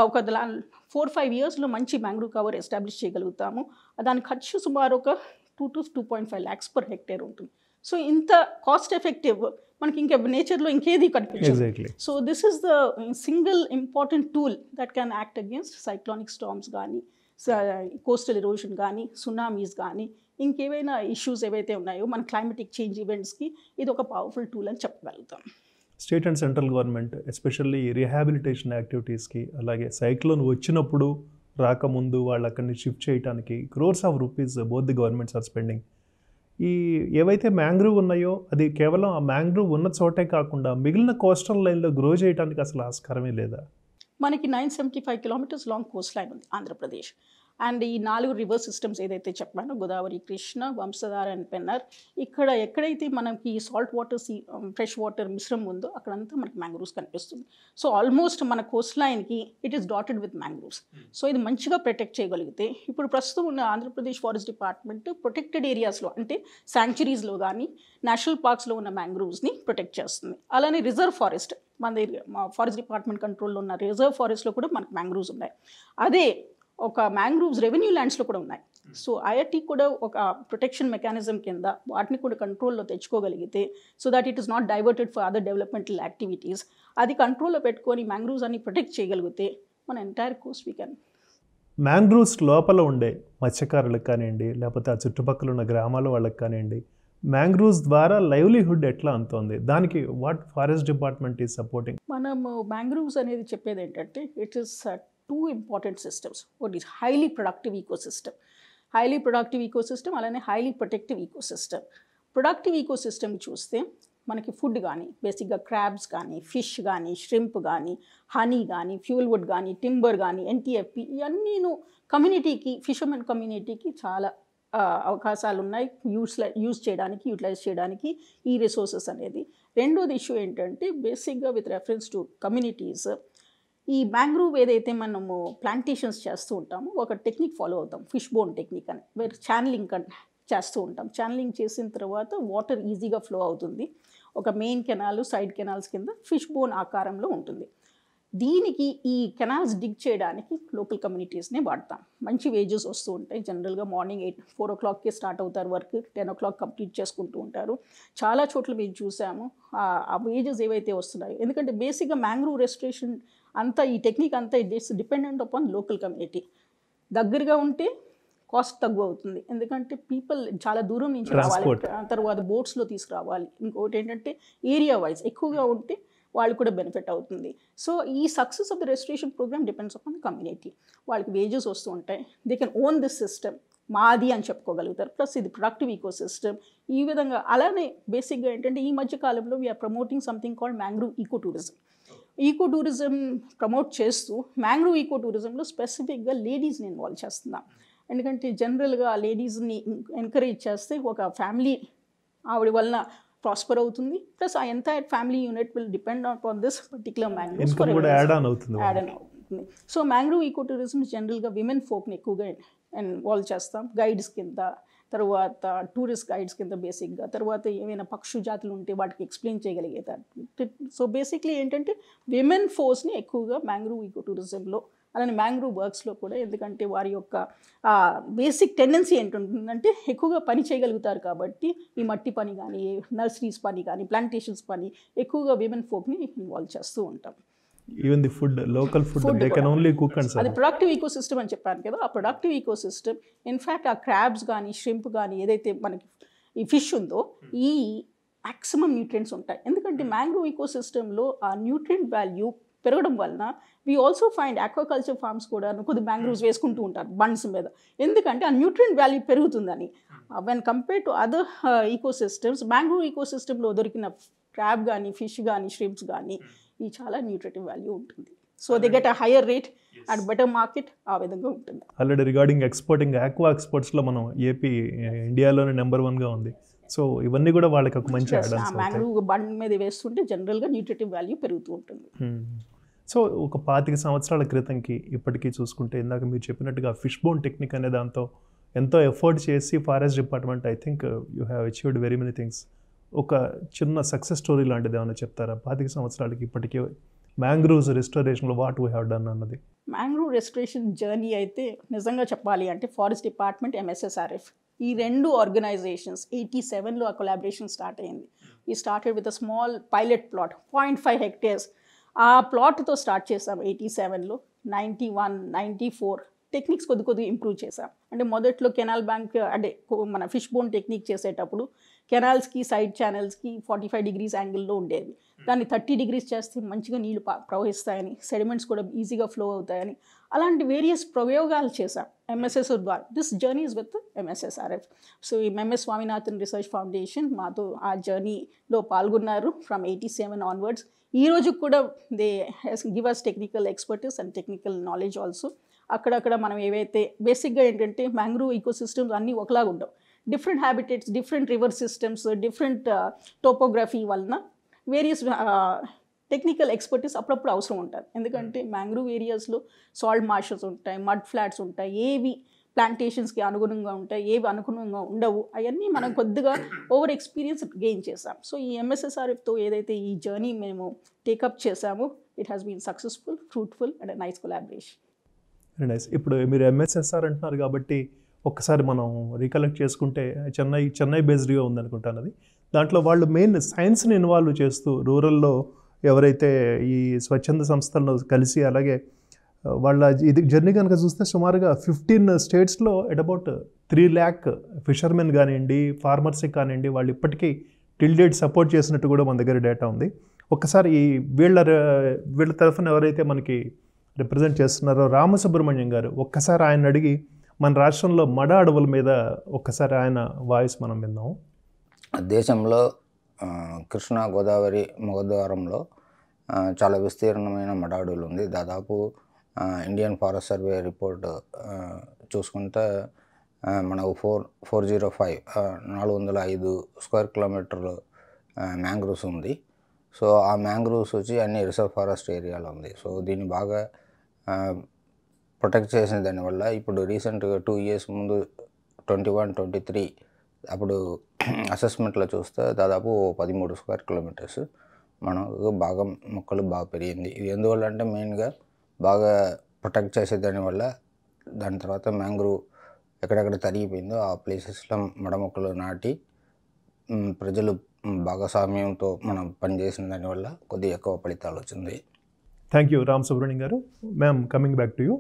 ఒక 4-5 ఇయర్స్లో మంచి మ్యాంగ్రూవ్ కవర్ ఎస్టాబ్లిష్ చేయగలుగుతాము. దాని ఖర్చు సుమారు ఒక 2 to 2.5 lakhs పర్ హెక్టేర్ ఉంటుంది. సో ఇంత కాస్ట్ ఎఫెక్టివ్ మనకి ఇంకా నేచర్లో ఇంకేది కనిపించదు. So this is the single important tool that can act against cyclonic storms కానీ, కోస్టల్ ఎరోషన్ కానీ, సునామీస్ కానీ, ఇంకేవైనా ఇష్యూస్ ఏవైతే ఉన్నాయో మన క్లైమేటిక్ చేంజ్ ఈవెంట్స్కి ఇది ఒక పవర్ఫుల్ టూల్ అని చెప్పగలుగుతాం. State and central government especially rehabilitation యాక్టివిటీస్కి, అలాగే సైక్లోన్ వచ్చినప్పుడు రాకముందు వాళ్ళు అక్కడి నుంచి షిఫ్ట్ చేయడానికి crores of rupees both the governments are spending. ఈ ఏవైతే మ్యాంగ్రూవ్ ఉన్నాయో అది కేవలం ఆ మ్యాంగ్రూవ్ ఉన్న చోటే కాకుండా మిగిలిన కోస్టల్ లైన్లో గ్రో చేయడానికి అసలు ఆస్కారమే లేదా? మనకి 975 kilometers లాంగ్ కోస్ట్ లైన్ ఉంది ఆంధ్రప్రదేశ్. అండ్ ఈ 4 రివర్ సిస్టమ్స్ ఏదైతే చెప్పానో గోదావరి, కృష్ణ, వంశధార అండ్ పెన్నర్, ఎక్కడైతే మనకి సాల్ట్ వాటర్ ఫ్రెష్ వాటర్ మిశ్రమం ఉందో అక్కడంతా మనకి మ్యాంగ్రూవ్స్ కనిపిస్తుంది. సో ఆల్మోస్ట్ మన కోస్ట్ లైన్కి it is dotted with mangroves. So ఇది మంచిగా ప్రొటెక్ట్ చేయగలిగితే ఇప్పుడు ప్రస్తుతం ఉన్న ఆంధ్రప్రదేశ్ ఫారెస్ట్ డిపార్ట్మెంట్ ప్రొటెక్టెడ్ ఏరియాస్లో అంటే శాంక్చురీస్లో కానీ నేషనల్ పార్క్స్లో ఉన్న మ్యాంగ్రూవ్స్ని ప్రొటెక్ట్ చేస్తుంది. అలానే రిజర్వ్ ఫారెస్ట్ మా ఫారెస్ట్ డిపార్ట్మెంట్ కంట్రోల్లో ఉన్న రిజర్వ్ ఫారెస్ట్లో కూడా మనకి మ్యాంగ్రూవ్స్ ఉన్నాయి. అదే ఒక మ్యాంగ్రూవ్స్ రెవెన్యూ ల్యాండ్స్లో కూడా ఉన్నాయి. సో ఐఆర్టీ కూడా ఒక ప్రొటెక్షన్ మెకానిజం కింద వాటిని కూడా కంట్రోల్లో తెచ్చుకోగలిగితే so that it is not diverted for other developmental activities, అది కంట్రోల్లో పెట్టుకొని మ్యాంగ్రూవ్స్ అన్ని ప్రొటెక్ట్ చేయగలిగితే మన entire coast we can. Mangroves లోపల ఉండే మత్స్యకారులకు కానివ్వండి, లేకపోతే ఆ చుట్టుపక్కల ఉన్న గ్రామాల వాళ్ళకి కానివ్వండి, మ్యాంగ్రూవ్స్ ద్వారా లైవ్లీహుడ్ ఎట్లా అందుతుంది? దానికి what forest department is supporting? మనము మ్యాంగ్రూవ్స్ అనేది చెప్పేది ఏంటంటే it is 2 important systems. What is highly productive ecosystem అలానే highly protective ecosystem. Productive ecosystem చూస్తే మనకి ఫుడ్ కానీ బేసిక్గా క్రాబ్స్ కానీ, ఫిష్ కానీ, ష్రింప్ కానీ, హనీ కానీ, ఫ్యూల్ వుడ్ కానీ, టింబర్ కానీ, ఎన్టీఎఫ్పి, ఇవన్నీ కమ్యూనిటీకి, ఫిషర్మెన్ కమ్యూనిటీకి చాలా అవకాశాలు ఉన్నాయి యూటిలైజ్ చేయడానికి ఈ రిసోర్సెస్ అనేది. రెండోది ఇష్యూ ఏంటంటే బేసిక్గా విత్ రెఫరెన్స్ టు కమ్యూనిటీస్, ఈ మ్యాంగ్రూవ్ ఏదైతే మనము ప్లాంటేషన్స్ చేస్తూ ఉంటామో ఒక టెక్నిక్ ఫాలో అవుతాం, ఫిష్ బోన్ టెక్నిక్ అని, వేరే ఛానలింగ్ చేస్తూ ఉంటాం. ఛానలింగ్ చేసిన తర్వాత వాటర్ ఈజీగా ఫ్లో అవుతుంది. ఒక మెయిన్ కెనాల్, సైడ్ కెనాల్స్ కింద ఫిష్ బోన్ ఆకారంలో ఉంటుంది. దీనికి ఈ కెనాల్స్ డిగ్ చేయడానికి లోకల్ కమ్యూనిటీస్నే వాడతాం. మంచి వేజెస్ వస్తూ ఉంటాయి. జనరల్గా మార్నింగ్ 4 o'clockకే స్టార్ట్ అవుతారు వర్క్, 10 o'clock కంప్లీట్ చేసుకుంటూ ఉంటారు. చాలా చోట్ల మేము చూసాము ఆ వేజెస్ ఏవైతే వస్తున్నాయో, ఎందుకంటే బేసిక్గా మ్యాంగ్రూవ్ రెస్టరేషన్ అంతా ఈ టెక్నిక్ అంతా it's dependent upon local community. దగ్గరగా ఉంటే కాస్ట్ తక్కువ అవుతుంది, ఎందుకంటే పీపుల్ చాలా దూరం నుంచి రావాలి, తర్వాత బోట్స్లో తీసుకురావాలి. ఇంకోటి ఏంటంటే ఏరియా వైజ్ ఎక్కువగా ఉంటే వాళ్ళు కూడా బెనిఫిట్ అవుతుంది. సో ఈ success of the restoration program depends upon community. వాళ్ళకి వేజెస్ వస్తూ ఉంటాయి, they can own this system, మాది అని చెప్పుకోగలుగుతారు. ప్లస్ ఇది ప్రొడక్టివ్ ఈకో సిస్టమ్. ఈ విధంగా అలానే బేసిక్గా ఏంటంటే ఈ మధ్య కాలంలో we are promoting something called mangrove ecotourism. Ecotourism promote చేస్తూ మ్యాంగ్రూవ్ ఈకో టూరిజంలో స్పెసిఫిక్గా లేడీస్ని ఇన్వాల్వ్ చేస్తున్నాం. ఎందుకంటే జనరల్గా ఆ లేడీస్ని ఎంకరేజ్ చేస్తే ఒక ఫ్యామిలీ ఆవిడ వలన ప్రాస్పర్ అవుతుంది. ప్లస్ ఆ entire family unit will depend on this particular mangrove add on అవుతుంది. సో మ్యాంగ్రూవ్ ఈకో టూరిజం జనరల్గా విమెన్ ఫోక్ని ఎక్కువగా ఇన్వాల్వ్ చేస్తాం, గైడ్స్ కింద, తర్వాత టూరిస్ట్ గైడ్స్ కింద బేసిక్గా, తర్వాత ఏమైనా పక్షు జాతులు ఉంటే వాటికి ఎక్స్ప్లెయిన్ చేయగలిగేదాన్ని. సో బేసిక్లీ ఏంటంటే విమెన్ ఫోర్స్ని ఎక్కువగా మ్యాంగ్రూవ్ ఈకో టూరిజంలో అలానే మ్యాంగ్రూవ్ వర్క్స్లో కూడా, ఎందుకంటే వారి యొక్క బేసిక్ టెండెన్సీ ఏంటుంటుందంటే ఎక్కువగా పని చేయగలుగుతారు కాబట్టి ఈ మట్టి పని కానీ, నర్సరీస్ పని కానీ, ప్లాంటేషన్స్ పని ఎక్కువగా విమెన్ ఫోక్ని ఇన్వాల్వ్ చేస్తూ ఉంటాం. Even the food, local food they can only cook and అది సర్వ్. ప్రొడక్టివ్ ఈకో సిస్టమ్ అని చెప్పాను కదా, ఆ ప్రొడక్టివ్ ఈకో సిస్టమ్ ఇన్ఫ్యాక్ట్ ఆ క్రాబ్స్ కానీ, ష్రింప్ కానీ, ఏదైతే మనకి ఈ ఫిష్ ఉందో ఈ మ్యాక్సిమం న్యూట్రియంట్స్ ఉంటాయి. ఎందుకంటే మ్యాంగ్రూవ్ ఈకో సిస్టంలో ఆ న్యూట్రియంట్ వాల్యూ పెరగడం వలన we also find aquaculture farms కూడా కొద్ది మ్యాంగ్రూవ్స్ వేసుకుంటూ ఉంటారు బండ్స్ మీద, ఎందుకంటే ఆ న్యూట్రియంట్ వాల్యూ పెరుగుతుందని. When compare to other ecosystems, mangrove ఈకో సిస్టంలో దొరికిన క్రాబ్ కానీ, ఫిష్ కానీ, ష్రింప్స్ కానీ ఈ చాలా న్యూట్రిటివ్ వాల్యూ ఉంటుంది. So they get a higher rate and better market, ఆ విధంగా ఉంటుంది. ఆల్రెడీ రిగార్డింగ్ ఎక్స్పోర్టింగ్ ఆక్వా ఎక్స్పోర్ట్స్లో మనం ఏపీ ఇండియాలోనే నెంబర్ 1గా ఉంది. సో ఇవన్నీ కూడా వాళ్ళకి ఒక మంచి యాడ్ ఆన్స్ అవుతాయి. మ్యాంగ్రూవ్ బండ్ మీద వేస్తుంటే జనరల్గా న్యూట్రిటివ్ వాల్యూ పెరుగుతూ ఉంటుంది. సో ఒక 25 సంవత్సరాల క్రితంకి ఇప్పటికీ చూసుకుంటే, ఇందాక మీరు చెప్పినట్టుగా ఫిష్ బోన్ టెక్నిక్ అనే దాంతో ఎంతో ఎఫర్ట్ చేసి forest department I think you have achieved very many things. ఒక చిన్న సక్సెస్ స్టోరీ లాంటిది ఏమైనా చెప్తారా? 25 సంవత్సరాలకి ఇప్పటికీ మ్యాంగ్రూవ్స్ రెస్టోరేషన్లో వాట్ వీ హ్యావ్ డన్ అన్నది. మ్యాంగ్రూవ్ రెస్టరేషన్ జర్నీ అయితే నిజంగా చెప్పాలి అంటే ఫారెస్ట్ డిపార్ట్మెంట్, MSSRF ఈ రెండు ఆర్గనైజేషన్స్ 87లో ఆ కొలాబరేషన్ స్టార్ట్ అయింది. ఈ started with a small pilot plot 0.5 hectares. ఆ ప్లాట్తో స్టార్ట్ చేసాం 87లో. 91, 94 టెక్నిక్స్ కొద్ది ఇంప్రూవ్ చేసాం. అంటే మొదట్లో కెనాల్ బ్యాంక్ అంటే మన ఫిష్ బోన్ టెక్నిక్ చేసేటప్పుడు కెనాల్స్కి, సైడ్ ఛానల్స్కి 45 degrees యాంగిల్లో ఉండేది. దాన్ని 30 degrees చేస్తే మంచిగా నీళ్లు ప్రవహిస్తాయని, సెడిమెంట్స్ కూడా ఈజీగా ఫ్లో అవుతాయని, అలాంటి వేరియస్ ప్రయోగాలు చేశాం MSSR ద్వారా. This journey is with MSSRF. So ఈ MS స్వామినాథన్ రీసెర్చ్ ఫౌండేషన్ మాతో ఆ జర్నీలో పాల్గొన్నారు ఫ్రమ్ 87 ఆన్వర్డ్స్. ఈ రోజు కూడా they give us technical expertise and technical knowledge also. అక్కడక్కడ మనం ఏవైతే బేసిక్గా ఏంటంటే మ్యాంగ్రూవ్ ఈకో సిస్టమ్స్ అన్నీ ఒకలాగా ఉండవు. Different habitats, different river systems, different topography వలన వేరియస్ టెక్నికల్ ఎక్స్పర్టీస్ అప్పుడప్పుడు అవసరం ఉంటుంది. ఎందుకంటే మ్యాంగ్రూవ్ ఏరియాస్లో సాల్ట్ మార్షెస్ ఉంటాయి, మడ్ ఫ్లాట్స్ ఉంటాయి, ఏవి ప్లాంటేషన్స్కి అనుగుణంగా ఉంటాయి, ఏవి అనుగుణంగా ఉండవు, అవన్నీ మనం కొద్దిగా ఓవర్ ఎక్స్పీరియన్స్ గెయిన్ చేసాం. సో ఈ MSSRFతో ఏదైతే ఈ జర్నీ మేము టేకప్ చేసామో it has been successful, fruitful and nice collaboration. Very nice. ఇప్పుడు మీరు MSSR అంటున్నారు కాబట్టి ఒక్కసారి మనం రీకలెక్ట్ చేసుకుంటే చెన్నై బేస్డ్గా ఉందనుకుంటాను అది. దాంట్లో వాళ్ళు మెయిన్ సైన్స్ని ఇన్వాల్వ్ చేస్తూ రూరల్లో ఎవరైతే ఈ స్వచ్ఛంద సంస్థలను కలిసి, అలాగే వాళ్ళ ఇది జర్నీ కనుక చూస్తే సుమారుగా 15 స్టేట్స్లో ఎట్ అబౌట్ 3 lakh ఫిషర్మెన్ కానివ్వండి, ఫార్మర్స్కి కానివ్వండి, వాళ్ళు ఇప్పటికీ టిల్ డేట్ సపోర్ట్ చేసినట్టు కూడా మన దగ్గర డేటా ఉంది. ఒక్కసారి ఈ వీళ్ళ తరఫున ఎవరైతే మనకి రిప్రజెంట్ చేస్తున్నారో రామసుబ్రహ్మణ్యం గారు, ఒక్కసారి ఆయన అడిగి మన రాష్ట్రంలో మడ అడవుల మీద ఒక్కసారి ఆయన వాయిస్ మనం విందాము. దేశంలో కృష్ణా, గోదావరి ముఖద్వారంలో చాలా విస్తీర్ణమైన మడ అడవులు ఉంది. దాదాపు ఇండియన్ ఫారెస్ట్ సర్వే రిపోర్ట్ చూసుకుంటే మనకు 405 స్క్వేర్ కిలోమీటర్లు మ్యాంగ్రూవ్స్ ఉంది. సో ఆ మ్యాంగ్రూవ్స్ వచ్చి అన్ని రిజర్వ్ ఫారెస్ట్ ఏరియాలో ఉంది. సో దీన్ని బాగా ప్రొటెక్ట్ చేసిన దానివల్ల ఇప్పుడు రీసెంట్గా 2 years ముందు 21, 23 అప్పుడు అసెస్మెంట్లో చూస్తే దాదాపు 13 స్క్వేర్ కిలోమీటర్స్ మనకు బాగా మొక్కలు బాగా పెరిగింది. ఇది ఎందువల్ల అంటే మెయిన్గా బాగా ప్రొటెక్ట్ చేసే దానివల్ల, దాని తర్వాత మ్యాంగ్రూవ్ ఎక్కడెక్కడ తరిగిపోయిందో ఆ ప్లేసెస్లో మడ మొక్కలు నాటి ప్రజలు భాగస్వామ్యంతో మనం పనిచేసిన దానివల్ల కొద్దిగా ఎక్కువ ఫలితాలు వచ్చింది. థ్యాంక్ యూ రామ్ సుబ్రహ్మణ్యం గారు. Ma'am, coming back to you.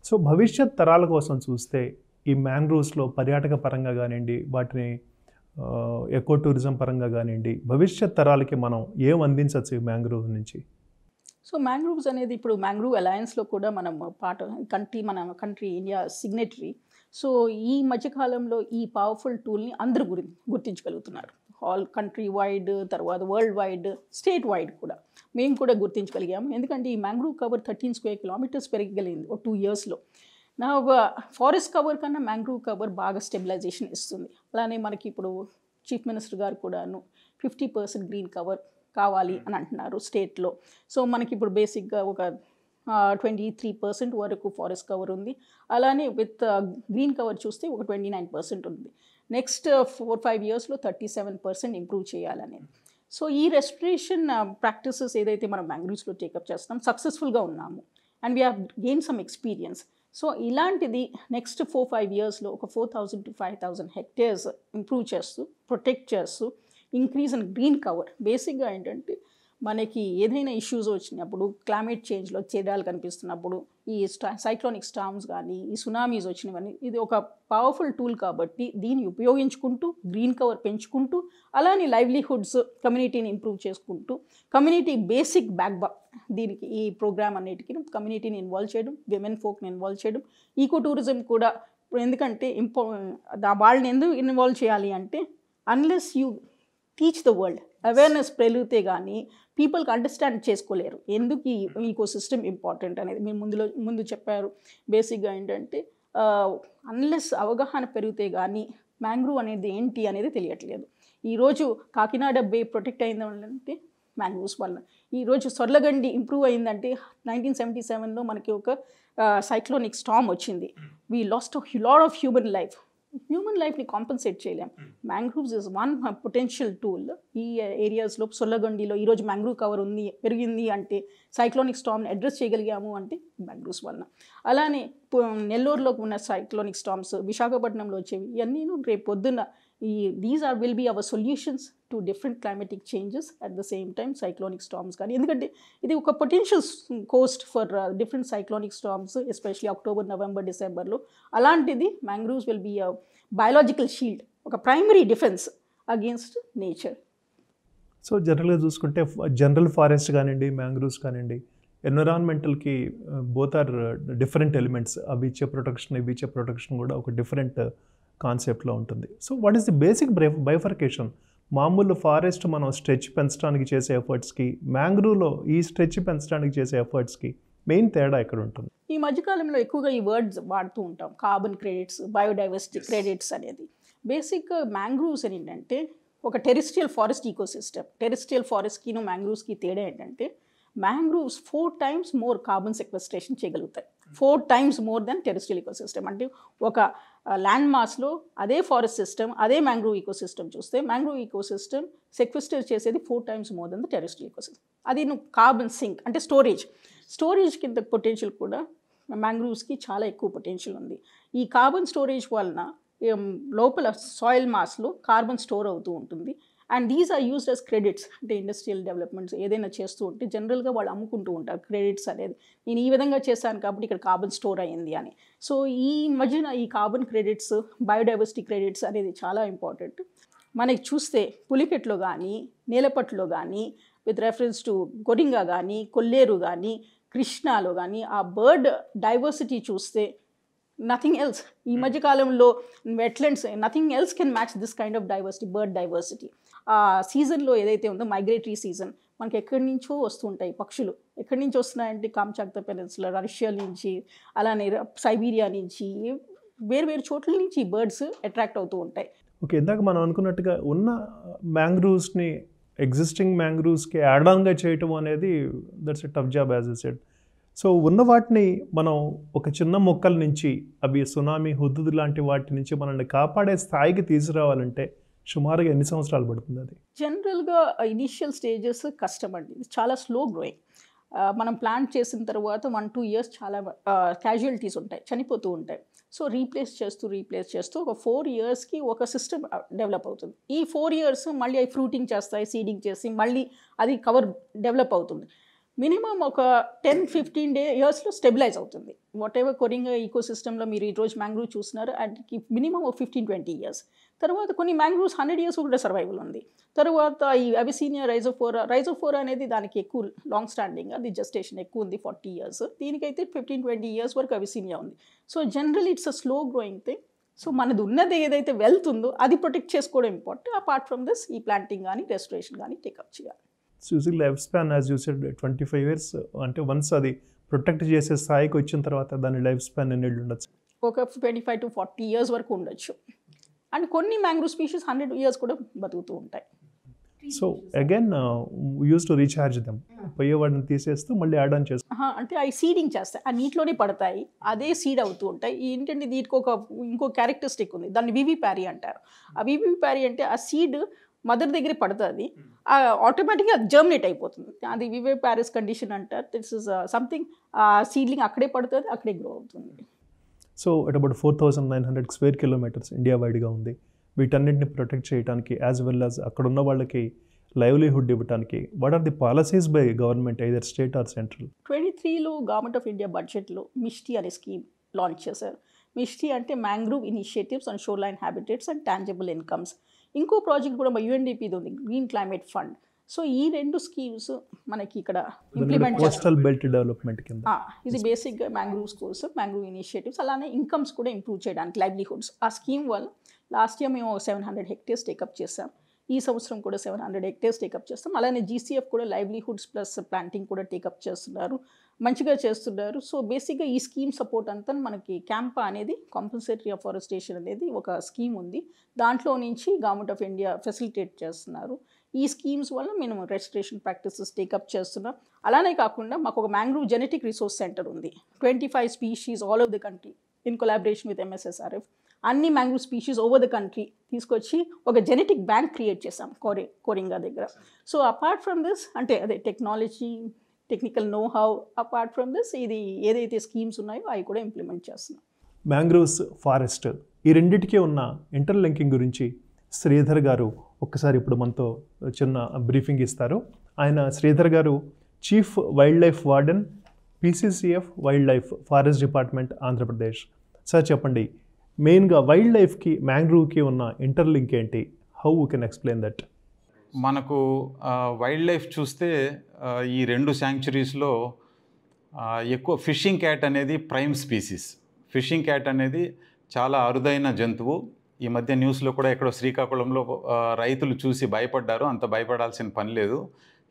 So భవిష్యత్ తరాల కోసం చూస్తే ఈ మ్యాంగ్రూవ్స్లో పర్యాటక పరంగా కానివ్వండి, వాటిని ఎకో టూరిజం పరంగా కానివ్వండి, భవిష్యత్ తరాలకి మనం ఏం అందించవచ్చు ఈ మ్యాంగ్రూవ్ నుంచి? సో మ్యాంగ్రూవ్స్ అనేది ఇప్పుడు మ్యాంగ్రూవ్ అలయన్స్లో కూడా మనం మన కంట్రీ ఇండియా సిగ్నేటరీ. సో ఈ మధ్యకాలంలో ఈ పవర్ఫుల్ టూల్ని అందరూ గుర్తించగలుగుతున్నారు. ఆల్ కంట్రీ వైడ్, తర్వాత వరల్డ్ వైడ్, స్టేట్ వైడ్ కూడా మేము కూడా గుర్తించగలిగాము. ఎందుకంటే ఈ మ్యాంగ్రూవ్ కవర్ 13 square kilometers పెరగగలిగింది 2 yearsలో. నా ఫారెస్ట్ కవర్ కన్నా మ్యాంగ్రూవ్ కవర్ బాగా స్టెబిలైజేషన్ ఇస్తుంది. అలానే మనకి ఇప్పుడు చీఫ్ మినిస్టర్ గారు కూడాను 50% గ్రీన్ కవర్ కావాలి అని అంటున్నారు స్టేట్లో. సో మనకి ఇప్పుడు బేసిక్గా ఒక 23% వరకు ఫారెస్ట్ కవర్ ఉంది. అలానే విత్ గ్రీన్ కవర్ చూస్తే ఒక 29% ఉంది. నెక్స్ట్ 4-5 ఇయర్స్లో 37% ఇంప్రూవ్ చేయాలనేది. సో ఈ రెస్టరేషన్ ప్రాక్టీసెస్ ఏదైతే మనం మ్యాంగ్రూవ్స్లో టేకప్ చేస్తున్నాం, సక్సెస్ఫుల్గా ఉన్నాము and we have gain some experience. So ఇలాంటిది నెక్స్ట్ 4-5 ఇయర్స్లో ఒక 4,000 to 5,000 హెక్టేర్స్ ఇంప్రూవ్ చేస్తూ, ప్రొటెక్ట్ చేస్తూ, ఇంక్రీజ్ ఇన్ గ్రీన్ కవర్. బేసిక్గా ఏంటంటే మనకి ఏదైనా ఇష్యూస్ వచ్చినప్పుడు, క్లైమేట్ చేంజ్లో తేడాలు కనిపిస్తున్నప్పుడు, ఈ సైక్లోనిక్ స్టార్మ్స్ కానీ, ఈ సునామీస్ వచ్చినవన్నీ, ఇది ఒక పవర్ఫుల్ టూల్ కాబట్టి దీన్ని ఉపయోగించుకుంటూ, గ్రీన్ కవర్ పెంచుకుంటూ, అలానే లైవ్లీహుడ్స్ కమ్యూనిటీని ఇంప్రూవ్ చేసుకుంటూ, కమ్యూనిటీ బేసిక్ దీనికి ఈ ప్రోగ్రామ్ అన్నిటికీ కమ్యూనిటీని ఇన్వాల్వ్ చేయడం, విమెన్ ఫోక్ని ఇన్వాల్వ్ చేయడం, ఈకో టూరిజం కూడా. ఎందుకంటే వాళ్ళని ఎందుకు ఇన్వాల్వ్ చేయాలి అంటే, unless you teach the world, awareness పెరిగితే కానీ పీపుల్కి అండర్స్టాండ్ చేసుకోలేరు ఎందుకు ఈ ఈకో సిస్టమ్ ఇంపార్టెంట్ అనేది. మీరు ముందు చెప్పారు. బేసిక్గా ఏంటంటే అన్లెస్ అవగాహన పెరిగితే కానీ మ్యాంగ్రూవ్ అనేది ఏంటి అనేది తెలియట్లేదు. ఈరోజు కాకినాడ బే ప్రొటెక్ట్ అయిందంటే మ్యాంగ్రూవ్స్ వల్ల. ఈరోజు సొర్లగండి ఇంప్రూవ్ అయిందంటే 1977లో మనకి ఒక సైక్లోనిక్ స్టార్మ్ వచ్చింది. We last lot of human లైఫ్ని కాంపన్సేట్ చేయలేం. Mangroves is one potential tool. ఈ ఏరియాస్లో సొల్లగండిలో ఈరోజు మ్యాంగ్రూవ్ కవర్ పెరిగింది అంటే, సైక్లోనిక్ స్టార్మ్ని అడ్రస్ చేయగలిగాము అంటే మ్యాంగ్రూవ్స్ వలన. అలానే నెల్లూరులో ఉన్న సైక్లోనిక్ స్టార్మ్స్, విశాఖపట్నంలో వచ్చేవి, ఇవన్నీ రేపు పొద్దున్న these will be our solutions to different climatic changes at the same time cyclonic storms కానీ. ఎందుకంటే ఇది ఒక potential coast for different cyclonic storms, especially October, November, డిసెంబర్లో. అలాంటిది mangroves will be a biological shield, ఒక primary defence against nature. So జనరల్గా చూసుకుంటే general forest కానివ్వండి, మ్యాంగ్రూవ్స్ కానివ్వండి, ఎన్విరాన్మెంటల్కి బోత్ ఆర్ డిఫరెంట్ ఎలిమెంట్స్. అవి ఇచ్చే ప్రొటెక్షన్ కూడా ఒక డిఫరెంట్ కాన్సెప్ట్లో ఉంటుంది. So what is the basic bifurcation? మామూలు ఫారెస్ట్ మనం స్ట్రెచ్ పెంచడానికి చేసే ఎఫర్ట్స్కి, మ్యాంగ్రూవ్లో ఈ స్ట్రెచ్ పెంచడానికి చేసే ఎఫర్ట్స్కి మెయిన్ తేడా ఎక్కడ ఉంటుంది? ఈ మధ్యకాలంలో ఎక్కువగా ఈ వర్డ్స్ వాడుతూ ఉంటాం, కార్బన్ క్రెడిట్స్, బయోడైవర్సిటీ క్రెడిట్స్ అనేది. బేసిక్ మ్యాంగ్రూవ్స్ ఏంటంటే ఒక టెరిస్ట్రియల్ ఫారెస్ట్ ఈకోసిస్టమ్. టెరిస్ట్రియల్ ఫారెస్ట్కి మ్యాంగ్రూవ్స్కి తేడా ఏంటంటే, mangroves 4 times more carbon sequestration చేయగలుగుతాయి. 4 times more than terrestrial ecosystem. అంటే ఒక ల్యాండ్ మాస్లో అదే ఫారెస్ట్ సిస్టమ్, అదే మ్యాంగ్రూవ్ ఈకోసిస్టమ్ చూస్తే, మ్యాంగ్రూవ్ ఈకోసిస్టమ్ సెక్వెస్టర్ చేసేది 4 times more than the terrestrial ecosystem. అది కార్బన్ సింక్ అంటే స్టోరేజ్ కింద పొటెన్షియల్ కూడా మ్యాంగ్రూవ్స్కి చాలా ఎక్కువ పొటెన్షియల్ ఉంది. ఈ కార్బన్ స్టోరేజ్ వలన లోపల సాయిల్ మాస్లో కార్బన్ స్టోర్ అవుతూ ఉంటుంది. And these are used as credits. అంటే ఇండస్ట్రియల్ డెవలప్మెంట్స్ ఏదైనా చేస్తూ ఉంటే జనరల్గా వాళ్ళు అమ్ముకుంటూ ఉంటారు క్రెడిట్స్ అనేది. నేను ఈ విధంగా చేశాను కాబట్టి ఇక్కడ కార్బన్ స్టోర్ అయ్యింది అని. సో ఈ మధ్యన ఈ కార్బన్ క్రెడిట్స్, బయోడైవర్సిటీ క్రెడిట్స్ అనేది చాలా ఇంపార్టెంట్. మనకి చూస్తే పులికెట్లో కానీ, నేలపట్టులో కానీ, విత్ రెఫరెన్స్ టు కొరింగా కానీ, కొల్లేరు కానీ, కృష్ణాలో కానీ, ఆ బర్డ్ డైవర్సిటీ చూస్తే నథింగ్ ఎల్స్. ఈ మధ్యకాలంలో wetlands, nothing else can match this kind of diversity, bird diversity. ఆ సీజన్లో ఏదైతే ఉందో మైగ్రేటరీ సీజన్, మనకి ఎక్కడి నుంచో వస్తుంటాయి పక్షులు. ఎక్కడి నుంచి వస్తున్నాయంటే కామ్చాక్తా పెనిన్సులా, రష్యా నుంచి, అలానే సైబీరియా నుంచి, వేరు చోట్ల నుంచి బర్డ్స్ అట్రాక్ట్ అవుతూ ఉంటాయి. ఓకే, ఇందాక మనం అనుకున్నట్టుగా ఉన్న మ్యాంగ్రూవ్స్ని ఎగ్జిస్టింగ్ మ్యాంగ్రూవ్స్కి యాడ్ ఆన్గా చేయటం అనేది that's a tough job as you said. So ఉన్న వాటిని మనం ఒక చిన్న మొక్కల నుంచి, అవి సునామీ, హుద్దుద్ లాంటి వాటి నుంచి మనల్ని కాపాడే స్థాయికి తీసుకురావాలంటే సుమారుగా ఎన్ని సంవత్సరాలు పడుతుంది? అది జనరల్గా ఇనీషియల్ స్టేజెస్ కష్టం అండి, చాలా స్లో గ్రోయింగ్. మనం ప్లాంట్ చేసిన తర్వాత 1-2 years చాలా క్యాజువాలిటీస్ ఉంటాయి, చనిపోతూ ఉంటాయి. సో రీప్లేస్ చేస్తూ ఒక 4 yearsకి ఒక సిస్టమ్ డెవలప్ అవుతుంది. ఈ 4 years మళ్ళీ అవి ఫ్రూటింగ్ చేస్తాయి, సీడింగ్ చేసి మళ్ళీ అది కవర్ డెవలప్ అవుతుంది. మినిమం ఒక 10-15 yearsలో స్టెబిలైజ్ అవుతుంది. వాట్ ఎవర్ కొరింగా ఈకోసిస్టంలో మీరు ఈరోజు మ్యాంగ్రూవ్ చూస్తున్నారు, అది మినిమం ఒక 15-20 years. తర్వాత కొన్ని మ్యాంగ్రూవ్స్ 100 years కూడా సర్వైవల్ ఉంది. తర్వాత ఈ అబిసినియా రైజోఫోరా అనేది దానికి ఎక్కువ లాంగ్ స్టాండింగ్, అది జస్టేషన్ ఎక్కువ ఉంది, 40 years. దీనికైతే 15-20 years వరకు అబిసినియా ఉంది. So general it's a slow growing thing. So మనది ఉన్నది ఏదైతే వెల్త్ ఉందో అది ప్రొటెక్ట్ చేసుకోవడం ఇంపార్టెంట్. అపార్ట్ ఫ్రమ్ దిస్ ఈ ప్లాంటింగ్ కానీ రెస్టరేషన్ కానీ టేకప్ చేయాలి. Usual life span as you said 25 years. అంటే వన్స్ అది ప్రొటెక్ట్ చేసే స్థాయికి వచ్చిన తర్వాత దాని లైఫ్ స్పాన్ ఎన్ని ఉండొచ్చు? ఒక 25 to 40 years వరకు ఉండొచ్చు. అండ్ కొన్ని మ్యాంగ్రూవ్ స్పీషీస్ 100 years కూడా బతుకుతూ ఉంటాయి. So again use to recharge them, పోయే వాటిని తీసేస్తూ మళ్ళీ యాడ్ ఆన్ చేస్తాం. అంటే అవి సీడింగ్ చేస్తాయి, ఆ నీటిలోనే పడతాయి, అదే సీడ్ అవుతూ ఉంటాయి. ఏంటంటే దీనికి ఇంకో క్యారెక్టరిస్టిక్ ఉంది, దాన్ని వివి ప్యారీ అంటారు. ఆ వివి ప్యారీ అంటే ఆ సీడ్ మదర్ దగ్గరే పడుతుంది, ఆటోమేటిక్గా జర్మినేట్ అయిపోతుంది. అది వివే ప్యారిస్ కండిషన్ అంటారు. దిస్ ఇస్ సంథింగ్, సీడ్లింగ్ అక్కడే పడుతుంది, అక్కడే గ్రో అవుతుంది. So at about 4,900 square kilometres India వైడ్గా ఉంది. వీటన్నిటిని ప్రొటెక్ట్ చేయడానికి యాజ్ వెల్ యాజ్ అక్కడ ఉన్న వాళ్ళకి లైవ్లీహుడ్ ఇవ్వడానికి what are the policies by government either state or central? 23లో గవర్నమెంట్ ఆఫ్ ఇండియా బడ్జెట్లో మిష్టి అనే స్కీమ్ లాంచ్ చేశారు. మిష్టి అంటే mangrove initiatives and shore line habitats and tangible incomes. ఇంకో ప్రాజెక్ట్ కూడా మా యుఎన్డిపిది ఉంది, గ్రీన్ క్లైమేట్ ఫండ్. సో ఈ 2 స్కీమ్స్ మనకి ఇక్కడ ఇంప్లిమెంట్ కోస్టల్ బెల్ట్ డెవలప్మెంట్ కింద. ఇది బేసిక్గా మ్యాంగ్రూవ్స్ కోసం, మ్యాంగ్రూవ్ ఇనిషియేటివ్స్, అలానే ఇన్కమ్స్ కూడా ఇంప్రూవ్ చేయడానికి, లైవ్లీహుడ్స్. ఆ స్కీమ్ వల్ల లాస్ట్ ఇయర్ మేము 700 హెక్టేర్స్ టేకప్ చేసాం, ఈ సంవత్సరం కూడా 700 హెక్టేర్స్ టేకప్ చేస్తాం. అలానే జీసీఎఫ్ కూడా లైవ్లీహుడ్స్ ప్లస్ ప్లాంటింగ్ కూడా టేకప్ చేస్తున్నారు, మంచిగా చేస్తున్నారు. సో బేసిక్గా ఈ స్కీమ్ సపోర్ట్ అంతా మనకి క్యాంపా అనేది, కాంపన్సేటరీ అఫారెస్టేషన్ అనేది ఒక స్కీమ్ ఉంది, దాంట్లో నుంచి గవర్నమెంట్ ఆఫ్ ఇండియా ఫెసిలిటేట్ చేస్తున్నారు. ఈ స్కీమ్స్ వల్ల మేము రెస్టరేషన్ ప్రాక్టీసెస్ టేకప్ చేస్తున్నాం. అలానే కాకుండా మాకు ఒక మ్యాంగ్రూవ్ జెనెటిక్ రిసోర్స్ సెంటర్ ఉంది, 25 species all over the country in collaboration with MSSRF. అన్ని mangrove species over the country తీసుకొచ్చి ఒక జెనెటిక్ బ్యాంక్ క్రియేట్ చేసాం కోరింగా దగ్గర. సో అపార్ట్ ఫ్రమ్ దిస్, అంటే అదే technology, technical know how, apart from this ఇది ఏదైతే స్కీమ్స్ ఉన్నాయో అవి కూడా ఇంప్లిమెంట్ చేస్తున్నాం. మ్యాంగ్రూవ్స్, ఫారెస్ట్, ఈ రెండింటికి ఉన్న ఇంటర్లింకింగ్ గురించి శ్రీధర్ గారు ఒక్కసారి ఇప్పుడు మనతో చిన్న బ్రీఫింగ్ ఇస్తారు. శ్రీధర్ గారు chief wild life warden, PCCF wild life forest department, Andhra Pradesh. Sir చెప్పండి, మెయిన్గా వైల్డ్ లైఫ్కి మ్యాంగ్రూవ్కి ఉన్న ఇంటర్లింక్ ఏంటి? How we can explain that? మనకు వైల్డ్ లైఫ్ చూస్తే ఈ 2 శాంక్చురీస్లో ఎక్కువ ఫిషింగ్ క్యాట్ అనేది ప్రైమ్ స్పీసీస్. ఫిషింగ్ క్యాట్ అనేది చాలా అరుదైన జంతువు. ఈ మధ్య న్యూస్లో కూడా ఎక్కడో శ్రీకాకుళంలో రైతులు చూసి భయపడ్డారు. అంత భయపడాల్సిన పని లేదు.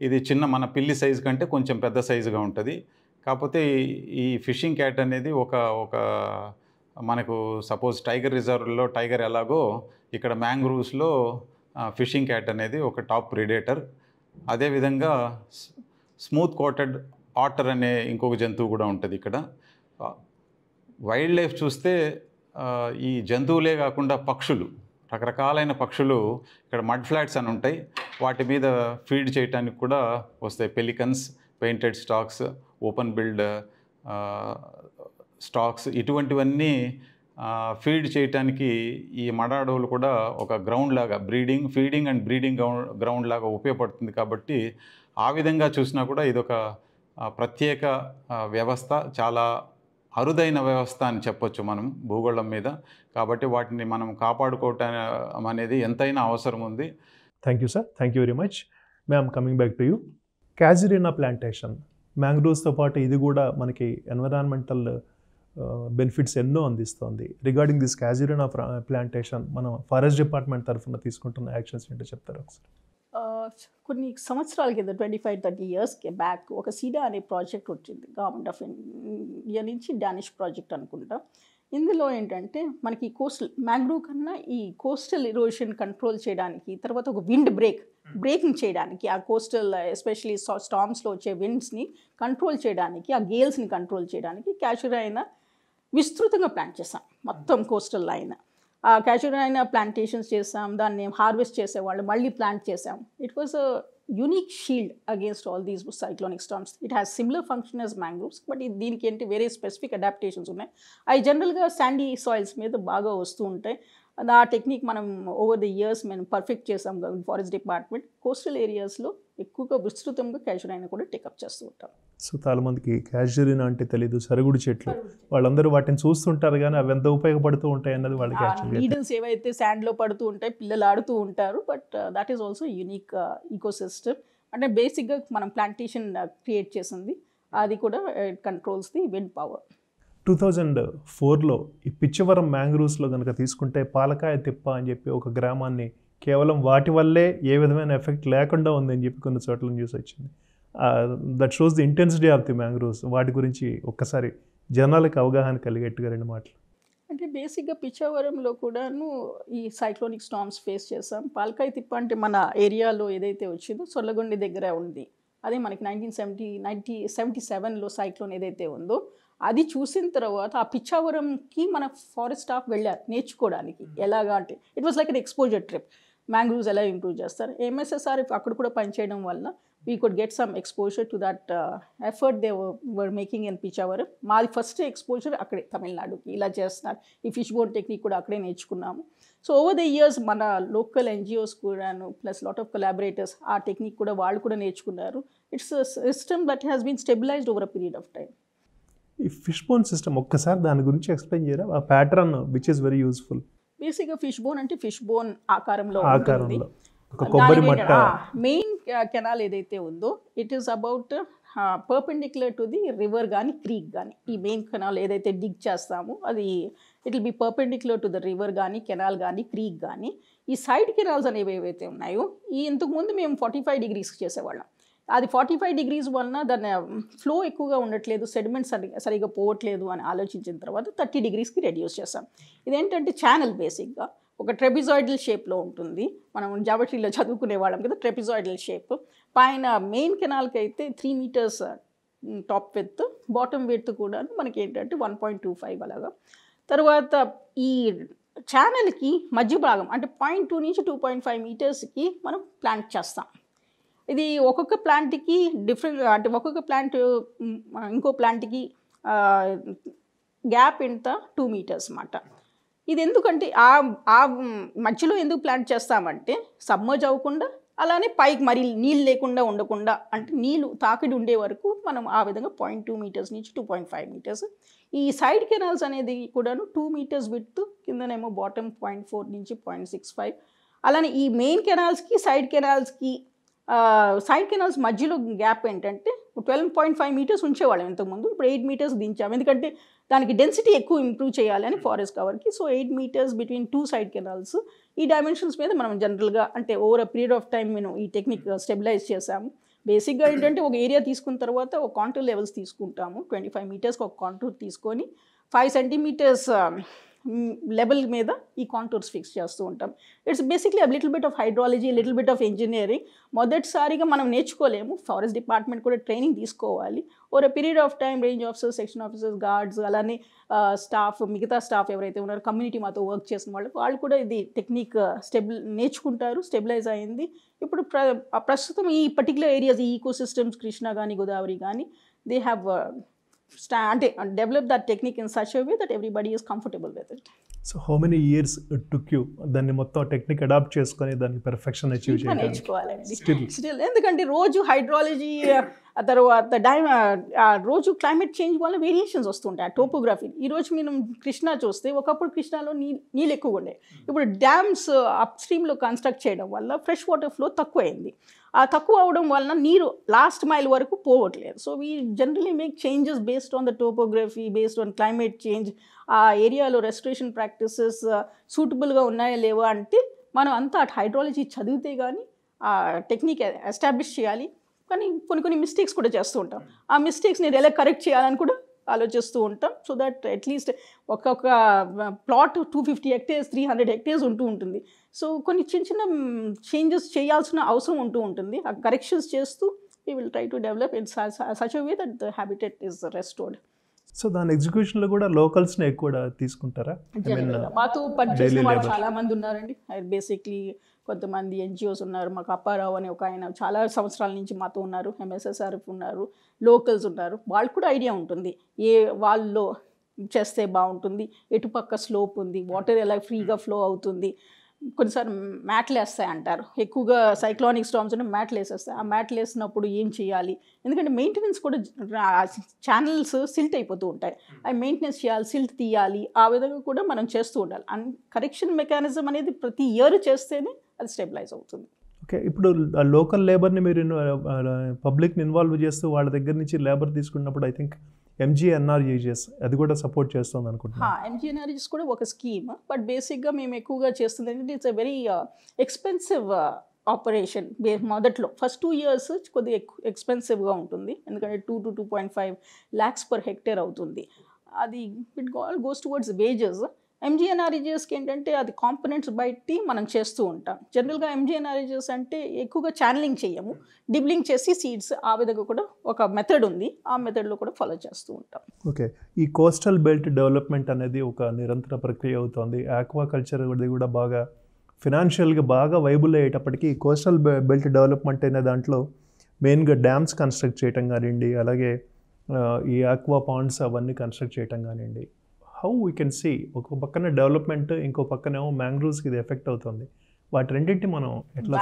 ఇది చిన్న మన పిల్లి సైజు కంటే కొంచెం పెద్ద సైజుగా ఉంటుంది. కాకపోతే ఈ ఫిషింగ్ క్యాట్ అనేది ఒక మనకు సపోజ్ టైగర్ రిజర్వ్లో టైగర్ ఎలాగో ఇక్కడ మ్యాంగ్రూవ్స్లో ఫిషింగ్ క్యాట్ అనేది ఒక టాప్ ప్రిడేటర్. అదేవిధంగా స్మూత్ కోటెడ్ ఆటర్ అనే ఇంకొక జంతువు కూడా ఉంటుంది ఇక్కడ. వైల్డ్ లైఫ్ చూస్తే ఈ జంతువులే కాకుండా పక్షులు, రకరకాలైన పక్షులు ఇక్కడ మడ్ ఫ్లాట్స్ అని ఉంటాయి, వాటి మీద ఫీడ్ చేయడానికి కూడా వస్తాయి. Pelicans, painted stocks, open build stocks, ఇటువంటివన్నీ ఫీడ్ చేయడానికి ఈ మడ అడవులు కూడా ఒక గ్రౌండ్ లాగా ఫీడింగ్ అండ్ బ్రీడింగ్ గ్రౌండ్ లాగా ఉపయోగపడుతుంది. కాబట్టి ఆ విధంగా చూసినా కూడా ఇదొక ప్రత్యేక వ్యవస్థ, చాలా అరుదైన వ్యవస్థ అని చెప్పొచ్చు మనం భూగోళం మీద. కాబట్టి వాటిని మనం కాపాడుకోవటం అనేది ఎంతైనా అవసరం ఉంది. Thank you sir, thank you very much. Ma'am, coming back to you. Casuarina plantation, మ్యాంగ్రోవ్స్తో పాటు ఇది కూడా మనకి ఎన్విరాన్మెంటల్ బెనిఫిట్స్ ఎన్నో అందిస్తుంది. రిగార్డింగ్ దిస్ క్యాజురినా ప్లాంటేషన్ మనం ఫారెస్ట్ డిపార్ట్మెంట్ తరఫున తీసుకుంటున్న యాక్షన్స్ ఏంటో చెప్తారు ఒకసారి? కొన్ని సంవత్సరాల కింద 25-30 years బ్యాక్ ఒక సీడా అనే ప్రాజెక్ట్ వచ్చింది గవర్నమెంట్ ఆఫ్ ఇండియా నుంచి, డానిష్ ప్రాజెక్ట్ అనుకుంటా. ఇందులో ఏంటంటే మనకి కోస్టల్ మ్యాంగ్రూవ్ కన్నా ఈ కోస్టల్ ఎరోషన్ కంట్రోల్ చేయడానికి, తర్వాత ఒక విండ్ బ్రేకింగ్ చేయడానికి, ఆ కోస్టల్ ఎస్పెషలీ స్టార్మ్స్లో వచ్చే విండ్స్ని కంట్రోల్ చేయడానికి, ఆ గేల్స్ని కంట్రోల్ చేయడానికి క్యాజురైనా విస్తృతంగా ప్లాంట్ చేసాం మొత్తం కోస్టల్ లైన్. ఆ క్యాజురైనా ప్లాంటేషన్స్ చేసాం, దాన్ని హార్వెస్ట్ చేసేవాళ్ళు మళ్ళీ ప్లాంట్ చేసాం. It was a unique shield against all these cyclonic storms. It has similar function as mangroves, but దీనికి ఏంటి వేరే స్పెసిఫిక్ అడాప్టేషన్స్ ఉన్నాయి. అవి జనరల్గా శాండీ సాయిల్స్ మీద బాగా వస్తూ ఉంటాయి. ఆ టెక్నిక్ మనం ఓవర్ ది ఇయర్స్ మేము పర్ఫెక్ట్ చేసాం ఫారెస్ట్ డిపార్ట్మెంట్. కోస్టల్ ఏరియాస్లో ఎక్కువగా విస్తృతంగా క్యాజురైనా కూడా టేకప్ చేస్తూ ఉంటాం. సో చాలా మందికి క్యాజురినా అంటే తెలీదు, సరుగుడు చెట్లు. వాళ్ళందరూ వాటిని చూస్తుంటారు కానీ అవి ఎంత ఉపయోగపడుతూ ఉంటాయి అన్నది వాళ్ళకి. నీడిల్స్ ఏవైతే శాండ్లో పడుతూ ఉంటాయి, పిల్లలు ఆడుతూ ఉంటారు, but that is also unique ecosystem. అంటే బేసిక్గా మనం ప్లాంటేషన్ క్రియేట్ చేసింది, అది కూడా it controls the wind power. 2004లో ఈ పిచ్చవరం మ్యాంగ్రూవ్స్లో కనుక తీసుకుంటే పాలకాయ తిప్ప అని చెప్పి ఒక గ్రామాన్ని కేవలం వాటి వల్లే ఏ విధమైన ఎఫెక్ట్ లేకుండా ఉందని చెప్పి కొన్ని చోట్ల న్యూస్ వచ్చింది. That shows the intensity of the mangroves. వాటి గురించి ఒక్కసారి జనాలకు అవగాహన కలిగేట్టుగా 2 మాటలు. అంటే బేసిక్గా పిచ్చావరంలో కూడాను ఈ సైక్లోనిక్ స్టార్మ్స్ ఫేస్ చేసాం. పాల్కాయ తిప్ప అంటే మన ఏరియాలో ఏదైతే వచ్చిందో సొల్లగొండి దగ్గర ఉంది. అదే మనకి 1977లో సైక్లోన్ ఏదైతే ఉందో అది చూసిన తర్వాత ఆ పిచ్చావరంకి మన ఫారెస్ట్ స్టాఫ్ వెళ్ళారు నేర్చుకోవడానికి. ఎలాగా అంటే it was like an exposure trip. Mangroves ఎలా ఇంప్రూవ్ చేస్తారు, ఎంఎస్ఎస్ఆర్ అక్కడ కూడా పనిచేయడం వల్ల we could get some exposure to that effort they were making in Pichavaram. మాది ఫస్ట్ ఎక్స్పోజర్ అక్కడే తమిళనాడుకి ఇలా చేస్తున్నారు. ఈ ఫిష్ బోన్ టెక్నిక్ కూడా అక్కడే నేర్చుకున్నాము. సో ఓవర్ ద ఇయర్స్ మన లోకల్ ఎన్జిఓస్ కూడాను ప్లస్ లాట్ ఆఫ్ కొలాబరేటర్స్ ఆ టెక్నిక్ కూడా వాళ్ళు కూడా నేర్చుకున్నారు. It's system that has been stabilized over a period of time. ఈ ఫిష్ బోన్ సిస్టమ్ ఒక్కసారి దాని గురించి ఎక్స్ప్లెయిన్ చేయరా? ఆ pattern which is very useful. బేసిక్గా ఫిష్ బోన్ అంటే ఫిష్ బోన్ ఆకారంలో ఆకారంలో ఒక కొబ్బరి మట్ట. మెయిన్ కెనాల్ ఏదైతే ఉందో it is about perpendicular to the river కానీ క్రీక్ కానీ. ఈ మెయిన్ కెనాల్ ఏదైతే డిగ్ చేస్తామో అది it will be perpendicular to the river కానీ కెనాల్ కానీ క్రీక్ కానీ. ఈ సైడ్ కెనాల్స్ అనేవి ఏవైతే ఉన్నాయో ఈ ఇంతకుముందు మేము 45 degrees చేసేవాళ్ళం. అది 45 degrees వలన దాని ఫ్లో ఎక్కువగా ఉండట్లేదు, సెడిమెంట్ సరిగా పోవట్లేదు అని ఆలోచించిన తర్వాత 30 degrees రెడ్యూస్ చేస్తాం. ఇదేంటంటే ఛానల్ బేసిక్గా ఒక ట్రెపిజాయిడల్ షేప్లో ఉంటుంది. మనం జామెట్రీలో చదువుకునే వాళ్ళం కదా, ట్రెపిజాయిడల్ షేప్. పైన మెయిన్ కెనాల్కి అయితే 3 meters top width, bottom width కూడా మనకి ఏంటంటే 1.25 అలాగా. తర్వాత ఈ ఛానల్కి మధ్య భాగం అంటే 0.2 నుంచి 2.5 metersకి మనం ప్లాంట్ చేస్తాం. ఇది ఒక్కొక్క ప్లాంట్కి డిఫరెంట్ అంటే ఒక్కొక్క ప్లాంట్ ఇంకో ప్లాంట్కి గ్యాప్ ఎంత 2 meters అన్నమాట. ఇది ఎందుకంటే ఆ మధ్యలో ఎందుకు ప్లాంట్ చేస్తామంటే సబ్మర్జ్ అవ్వకుండా అలానే పైకి మరి నీళ్ళు లేకుండా ఉండకుండా అంటే నీళ్ళు తాకిడి ఉండే వరకు మనం ఆ విధంగా 0.2 meters నుంచి 2.5 meters. ఈ సైడ్ కెనాల్స్ అనేది కూడాను 2 meters విడ్త్, కిందనేమో బాటమ్ 0.4 నుంచి 0.65. అలానే ఈ మెయిన్ కెనాల్స్కి సైడ్ కెనాల్స్ మధ్యలో గ్యాప్ ఏంటంటే 12.5 meters ఉంచేవాళ్ళం ఇంతకుముందు. ఇప్పుడు 8 meters దించాము, ఎందుకంటే దానికి డెన్సిటీ ఎక్కువ ఇంప్రూవ్ చేయాలని ఫారెస్ట్ కవర్కి. So 8 meters between 2 side canals. ఈ డైమెన్షన్స్ మీద మనం జనరల్గా అంటే over a period of time మేము ఈ టెక్నిక్ స్టెబిలైజ్ చేసాము. బేసిక్గా ఏంటంటే ఒక ఏరియా తీసుకున్న తర్వాత ఒక కాంటూర్ లెవెల్స్ తీసుకుంటాము. 25 meters ఒక కాంటూర్ తీసుకొని 5 centimeters లెవెల్ మీద ఈ కాంటూర్స్ ఫిక్స్ చేస్తూ ఉంటాం. It's basically little bit of hydrology, little bit of engineering. మొదటిసారిగా మనం నేర్చుకోలేము, ఫారెస్ట్ డిపార్ట్మెంట్ కూడా ట్రైనింగ్ తీసుకోవాలి. Over a period of time range officers, section officers, guards, అలానే స్టాఫ్, మిగతా స్టాఫ్ ఎవరైతే ఉన్నారో కమ్యూనిటీ మాతో వర్క్ చేసిన వాళ్ళు కూడా ఇది టెక్నిక్ నేర్చుకుంటారు. స్టెబిలైజ్ అయింది. ఇప్పుడు ప్రస్తుతం ఈ పర్టికులర్ ఏరియాస్, ఈ ఈకో సిస్టమ్స్ కృష్ణా కానీ గోదావరి కానీ దే హ్యావ్ అంటే develop that technique in such a way that everybody is comfortable with it. So how many years it took you దాన్ని మొత్తం టెక్నిక్ అడాప్ట్ చేసుకొని దాన్ని పెర్ఫెక్షన్ అచీవ్ చేయడానికి? నేర్చుకోవాలండి స్టిల్, ఎందుకంటే రోజు హైడ్రాలజీ తర్వాత రోజు క్లైమేట్ చేంజ్ వల్ల వేరియేషన్స్ వస్తుంటాయి టోపోగ్రఫీ. ఈరోజు మనం కృష్ణా చూస్తే ఒకప్పుడు కృష్ణాలో నీళ్ళు ఎక్కువగా ఉండే, ఇప్పుడు డ్యామ్స్ అప్ స్ట్రీమ్లో కన్స్ట్రక్ట్ చేయడం వల్ల ఫ్రెష్ వాటర్ ఫ్లో తక్కువైంది. ఆ తక్కువ అవడం వలన నీరు లాస్ట్ మైల్ వరకు పోవట్లేదు. So we generally make changes based on the topography, based on climate change. ఆ ఏరియాలో రెస్టరేషన్ ప్రాక్టీసెస్ సూటబుల్గా ఉన్నాయా లేవా అంటే మనం అంతా అటు హైడ్రాలజీ చదివితే కానీ ఆ టెక్నిక్ ఎస్టాబ్లిష్ చేయాలి. కానీ కొన్ని మిస్టేక్స్ కూడా చేస్తూ ఉంటాం. ఆ మిస్టేక్స్ని ఎలా కరెక్ట్ చేయాలని కూడా ఆలోచిస్తూ ఉంటాం. సో దట్ అట్లీస్ట్ ఒక్కొక్క ప్లాట్ 250 hectares, 300 hectares ఉంటుంది. సో కొన్ని చిన్న చేంజెస్ చేయాల్సిన అవసరం ఉంటూ ఉంటుంది. ఆ కరెక్షన్స్ చేస్తూ we will try to develop in such a way that the habitat is restored. So దాని ఎగ్జిక్యూషన్లో కూడా లోకల్స్ని ఎక్కువ తీసుకుంటారా? మాతో పనిచేసిన వాళ్ళు చాలామంది ఉన్నారండి. బేసిక్లీ కొంతమంది ఎన్జిఓస్ ఉన్నారు. మాకు అప్పారావు అని ఒక ఆయన చాలా సంవత్సరాల నుంచి మాతో ఉన్నారు. ఎంఎస్ఎస్ఆర్ఎఫ్ ఉన్నారు, లోకల్స్ ఉన్నారు. వాళ్ళు కూడా ఐడియా ఉంటుంది ఏ వాళ్ళలో చేస్తే బాగుంటుంది, ఎటుపక్క స్లోప్ ఉంది, వాటర్ ఎలా ఫ్రీగా ఫ్లో అవుతుంది. కొన్నిసార్లు మ్యాట్లు వేస్తాయి అంటారు, ఎక్కువగా సైక్లానిక్ స్టార్మ్స్ ఉంటే మ్యాట్లు వేసేస్తాయి. ఆ మ్యాట్లు వేసినప్పుడు ఏం చేయాలి, ఎందుకంటే మెయింటెనెన్స్ కూడా ఛానల్స్ సిల్ట్ అయిపోతూ ఉంటాయి, అవి మెయింటెనెన్స్ చేయాలి, సిల్ట్ తీయాలి. ఆ విధంగా కూడా మనం చేస్తూ ఉండాలి. అండ్ కరెక్షన్ మెకానిజం అనేది ప్రతి ఇయర్ చేస్తేనే అది స్టెబిలైజ్ అవుతుంది. ఓకే, ఇప్పుడు లోకల్ లేబర్ని మీరు పబ్లిక్ని ఇన్వాల్వ్ చేస్తూ వాళ్ళ దగ్గర నుంచి లేబర్ తీసుకున్నప్పుడు ఐ థింక్ MGNRGS అది కూడా సపోర్ట్ చేస్తుంది అనుకుంటున్నాను. MGNRGS కూడా ఒక స్కీమ్, బట్ బేసిక్గా మేము ఎక్కువగా చేస్తుంది ఏంటంటే it's a very expensive operation. మొదట్లో ఫస్ట్ 2 years కొద్దిగా ఎక్స్పెన్సివ్గా ఉంటుంది, ఎందుకంటే 2 to 2.5 lakhs per hectare అవుతుంది. అది it all goes towards wages. ఎంజీఎన్ఆర్ఈజీఎస్కి ఏంటంటే అది కాంపోనెంట్స్ బట్టి మనం చేస్తూ ఉంటాం. జనరల్గా ఎంజీఎన్ఆర్ఈజీఎస్ అంటే ఎక్కువగా ఛానలింగ్ చేయము, డిబ్లింగ్ చేసి సీడ్స్ ఆ విధంగా కూడా ఒక మెథడ్ ఉంది. ఆ మెథడ్లో కూడా ఫాలో చేస్తూ ఉంటాం. ఓకే, ఈ కోస్టల్ బెల్ట్ డెవలప్మెంట్ అనేది ఒక నిరంతర ప్రక్రియ అవుతుంది. ఆక్వాకల్చర్ కూడా బాగా ఫినాన్షియల్గా బాగా వైబుల్ అయ్యేటప్పటికీ కోస్టల్ బెల్ట్ డెవలప్మెంట్ అనే దాంట్లో మెయిన్గా డ్యామ్స్ కన్స్ట్రక్ట్ చేయటం కానివ్వండి, అలాగే ఈ ఆక్వా పాండ్స్ అవన్నీ కన్స్ట్రక్ట్ చేయటం కానివ్వండి. హౌ వీ కెన్ సీ ఒక పక్కన డెవలప్మెంట్, ఇంకో పక్కనేమో మ్యాంగ్రూవ్స్కి ఇది ఎఫెక్ట్ అవుతుంది. వాటి రెండింటిని మనం ఎట్లా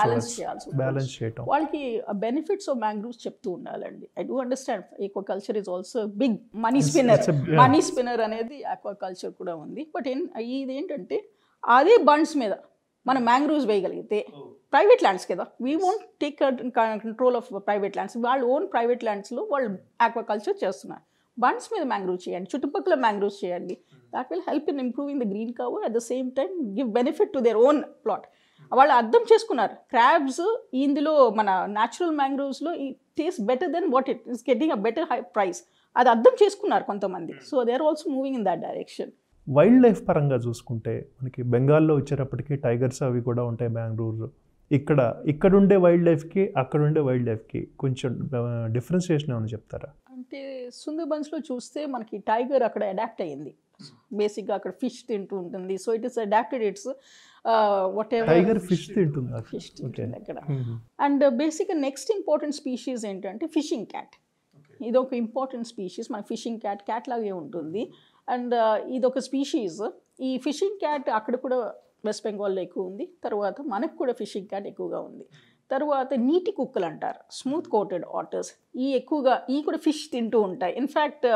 బ్యాలెన్స్ చేయటం? వాళ్ళకి బెనిఫిట్స్ ఆఫ్ మ్యాంగ్రూవ్స్ చెప్తూ ఉండాలండి. I do understand aquaculture is also big money spinner అనేది ఆక్వాకల్చర్ కూడా ఉంది. బట్ ఇదేంటంటే అదే బండ్స్ మీద మనం మ్యాంగ్రూవ్స్ వేయగలిగితే, ప్రైవేట్ ల్యాండ్స్ కదా, we won't take control of private lands, వాళ్ళు ఓన్ ప్రైవేట్ ల్యాండ్స్లో వాళ్ళు ఆక్వాకల్చర్ చేస్తున్నారు. బండ్స్ మీద మ్యాంగ్రూవ్ చేయండి, చుట్టుపక్కల మ్యాంగ్రూవ్స్ చేయండి. That will help in improving the green cover, at the same time give benefit to their own plot. వాళ్ళు అర్థం చేసుకున్నారు క్రాబ్స్ ఇందులో మన న్యాచురల్ మ్యాంగ్రూవ్స్లో ఈ taste better than what it is getting a better high price. అది అర్థం చేసుకున్నారు కొంతమంది. So they are also moving in that direction. Wildlife పరంగా చూసుకుంటే మనకి బెంగాల్లో వచ్చేటప్పటికి టైగర్స్ అవి కూడా ఉంటాయి మ్యాంగ్రూవ్స్. ఇక్కడుండే వైల్డ్ లైఫ్కి అక్కడుండే వైల్డ్ లైఫ్కి కొంచెం డిఫరెన్షియేషన్ ఏమైనా చెప్తారా? అంటే సుందర్బన్స్లో చూస్తే మనకి టైగర్ అక్కడ అడాప్ట్ అయ్యింది. బేసిక్గా అక్కడ ఫిష్ తింటూ ఉంటుంది. So it is adapted, it's whatever. Tiger fish తింటుంది, ఫిష్ తింటుంది అక్కడ. అండ్ బేసిక్గా నెక్స్ట్ ఇంపార్టెంట్ స్పీషీస్ ఏంటంటే ఫిషింగ్ క్యాట్. ఇది ఒక ఇంపార్టెంట్ స్పీషీస్. మన ఫిషింగ్ క్యాట్ లాగే ఉంటుంది. అండ్ ఇదొక స్పీషీస్. ఈ ఫిషింగ్ క్యాట్ అక్కడ కూడా వెస్ట్ బెంగాల్లో ఎక్కువ ఉంది. తర్వాత మనకు కూడా ఫిషింగ్ క్యాట్ ఎక్కువగా ఉంది. తర్వాత నీటి కుక్కలు అంటారు, స్మూత్ కోటెడ్ ఆటర్స్. ఈ కూడా ఫిష్ తింటూ ఉంటాయి. ఇన్ఫ్యాక్ట్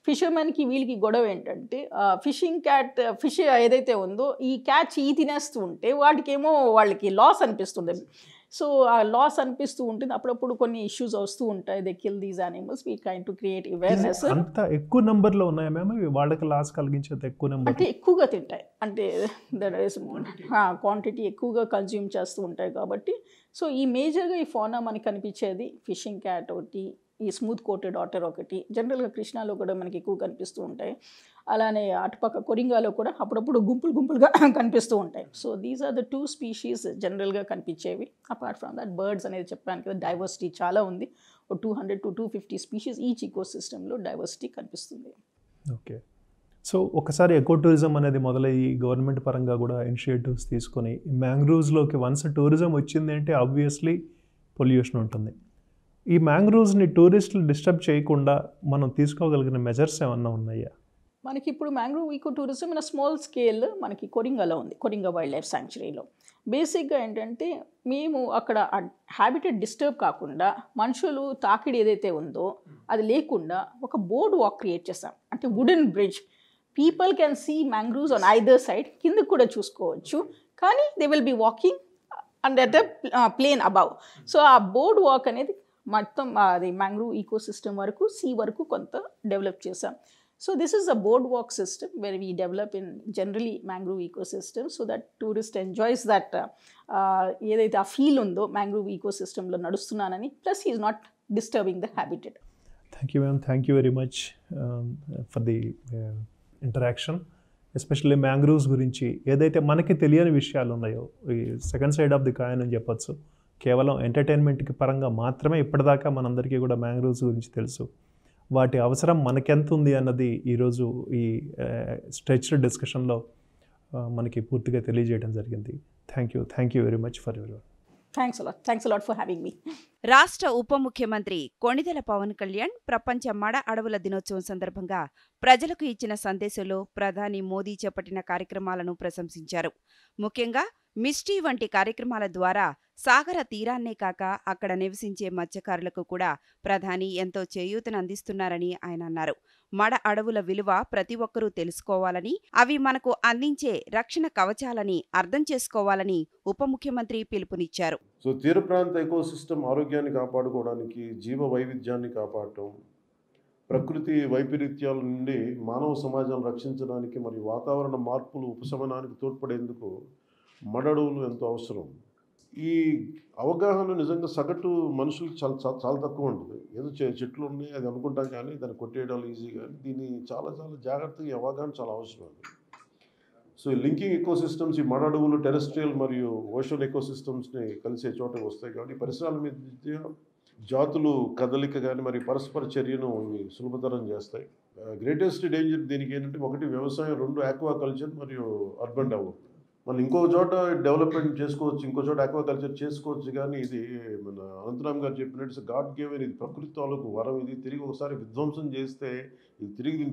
ఫిషర్మెన్కి వీళ్ళకి గొడవ ఏంటంటే ఫిషింగ్ క్యాట్ ఫిష్ ఏదైతే ఉందో ఈ క్యాచ్ తినేస్తూ ఉంటే వాటికేమో వాళ్ళకి లాస్ అనిపిస్తుంది. సో ఆ లాస్ అనిపిస్తూ ఉంటుంది. అప్పుడప్పుడు కొన్ని ఇష్యూస్ వస్తూ ఉంటాయి. They kill these animals. We train to create awareness. అంత ఎక్కువ నెంబర్లో ఉన్నాయా మేము వాళ్ళకి లాస్ కలిగించేది? ఎక్కువ నెంబర్ అంటే ఎక్కువగా తింటాయి, అంటే దట్ ఈస్ క్వాంటిటీ ఎక్కువగా కన్జ్యూమ్ చేస్తూ ఉంటాయి కాబట్టి. సో ఈ మేజర్గా ఈ ఫౌనా మనకి కనిపించేది ఫిషింగ్ క్యాట్ ఒకటి, ఈ స్మూత్ కోటెడ్ ఆటర్ ఒకటి. జనరల్గా కృష్ణాలో కూడా మనకి ఎక్కువ కనిపిస్తూ ఉంటాయి. అలానే అటుపక్క కొరింగాలో కూడా అప్పుడప్పుడు గుంపులుగా కనిపిస్తూ ఉంటాయి. So these are the 2 species జనరల్గా కనిపించేవి. అపార్ట్ ఫ్రమ్ దట్ బర్డ్స్ అనేది చెప్పాను కదా, డైవర్సిటీ చాలా ఉంది. 200 to 250 స్పీషీస్ ఈచ్ ఈకో సిస్టంలో డైవర్సిటీ కనిపిస్తుంది. ఓకే, సో ఒకసారి ఎకో టూరిజం అనేది మొదలయ్యి గవర్నమెంట్ పరంగా కూడా ఇనిషియేటివ్స్ తీసుకొని మ్యాంగ్రూవ్స్లోకి వన్స్ టూరిజం వచ్చింది అంటే ఆబ్వియస్లీ పొల్యూషన్ ఉంటుంది. ఈ మ్యాంగ్రూవ్స్ని టూరిస్టులు డిస్టర్బ్ చేయకుండా మనం తీసుకోగలిగిన మెజర్స్ ఏమన్నా ఉన్నాయా? మనకి ఇప్పుడు mangrove ecotourism in small scale మనకి కొరింగాలో ఉంది, కొరింగా వైల్డ్ లైఫ్ శాంక్చురీలో. బేసిక్గా ఏంటంటే మేము అక్కడ హ్యాబిటెట్ డిస్టర్బ్ కాకుండా మనుషులు తాకిడి ఏదైతే ఉందో అది లేకుండా ఒక బోర్డ్ వాక్ క్రియేట్ చేస్తాం. అంటే wooden bridge. People can see mangroves on either side, కిందకు కూడా చూసుకోవచ్చు, కానీ they will be walking and at plane above. So ఆ బోర్డ్ వాక్ అనేది మొత్తం అది మ్యాంగ్రూవ్ ఈకో సిస్టమ్ వరకు సీ వరకు కొంత డెవలప్ చేసాం. So this is a boardwalk system where we develop in generally mangrove ecosystem so that tourist enjoys that ఏదైతే ఆ ఫీల్ ఉందో మ్యాంగ్రూవ్ ఈకోసిస్టంలో నడుస్తున్నానని, plus he is not disturbing the habitat. Thank you ma'am, thank you very much for the interaction. Especially mangroves గురించి ఏదైతే మనకి తెలియని విషయాలు ఉన్నాయో, ఈ second side of the coin అని చెప్పొచ్చు. కేవలం ఎంటర్టైన్మెంట్కి పరంగా మాత్రమే ఇప్పటిదాకా మనందరికీ కూడా మ్యాంగ్రూవ్స్ గురించి తెలుసు. వాటి అవసరం మనకెంత ఉంది అన్నది ఈరోజు ఈ స్ట్రెచ్డ్ డిస్కషన్లో మనకి పూర్తిగా తెలియజేయడం జరిగింది. Thank you very much for your. Thanks a lot for having me. రాష్ట్ర ఉప ముఖ్యమంత్రి కొణిదెల పవన్ కళ్యాణ్ ప్రపంచ మడ అడవుల దినోత్సవం సందర్భంగా ప్రజలకు ఇచ్చిన సందేశంలో ప్రధాని మోదీ చేపట్టిన కార్యక్రమాలను ప్రశంసించారు. ముఖ్యంగా మిస్టీ వంటి కార్యక్రమాల ద్వారా సాగర తీరాన్నే కాక అక్కడ నివసించే మత్స్యకారులకు కూడా ప్రధాని ఎంతో చేయూతనందిస్తున్నారని ఆయన అన్నారు. మడ అడవుల విలువ ప్రతి ఒక్కరూ తెలుసుకోవాలని, అవి మనకు అందించే రక్షణ కవచాలని అర్థం చేసుకోవాలని ఉప ముఖ్యమంత్రి పిలుపునిచ్చారు. సో తీర ప్రాంత ఎకోసిస్టమ్ ఆరోగ్యాన్ని కాపాడుకోవడానికి, జీవ వైవిధ్యాన్ని కాపాడటం, ప్రకృతి వైపరీత్యాల నుండి మానవ సమాజాన్ని రక్షించడానికి మరియు వాతావరణ మార్పులు ఉపశమనానికి తోడ్పడేందుకు మడడవులు ఎంతో అవసరం. ఈ అవగాహన నిజంగా సగటు మనుషులకు చాలా తక్కువ ఉంటుంది. ఏదో చెట్లు ఉన్నాయి అది అనుకుంటాం, కానీ దాన్ని కొట్టేయడాలు ఈజీ, కానీ దీన్ని చాలా జాగ్రత్తగా అవగాహన చాలా అవసరం. సో ఈ లింకింగ్ ఎకోసిస్టమ్స్ ఈ మడ అడవులు టెరెస్ట్రియల్ మరియు ఓషన్ ఎకోసిస్టమ్స్ని కలిసే చోటకి వస్తాయి కాబట్టి పరిసరాల మధ్య జాతులు కదలిక కానీ మరి పరస్పర చర్యను ఇవి సులభతరం చేస్తాయి. గ్రేటెస్ట్ డేంజర్ దీనికి ఏంటంటే ఒకటి వ్యవసాయం, రెండు ఆక్వాకల్చర్ మరియు అర్బన్ డెవలప్మెంట్. మనం ఇంకో చోట డెవలప్మెంట్ చేసుకోవచ్చు, ఇంకో చోట ఆక్వాకల్చర్ చేసుకోవచ్చు, కానీ ఇది మన అనంతరామ్ గారు చెప్పినట్టు గాడ్ గివెన్, ఇది ప్రకృతి తాలూకు వరం. ఇది తిరిగి ఒకసారి విధ్వంసం చేస్తే ఇది తిరిగి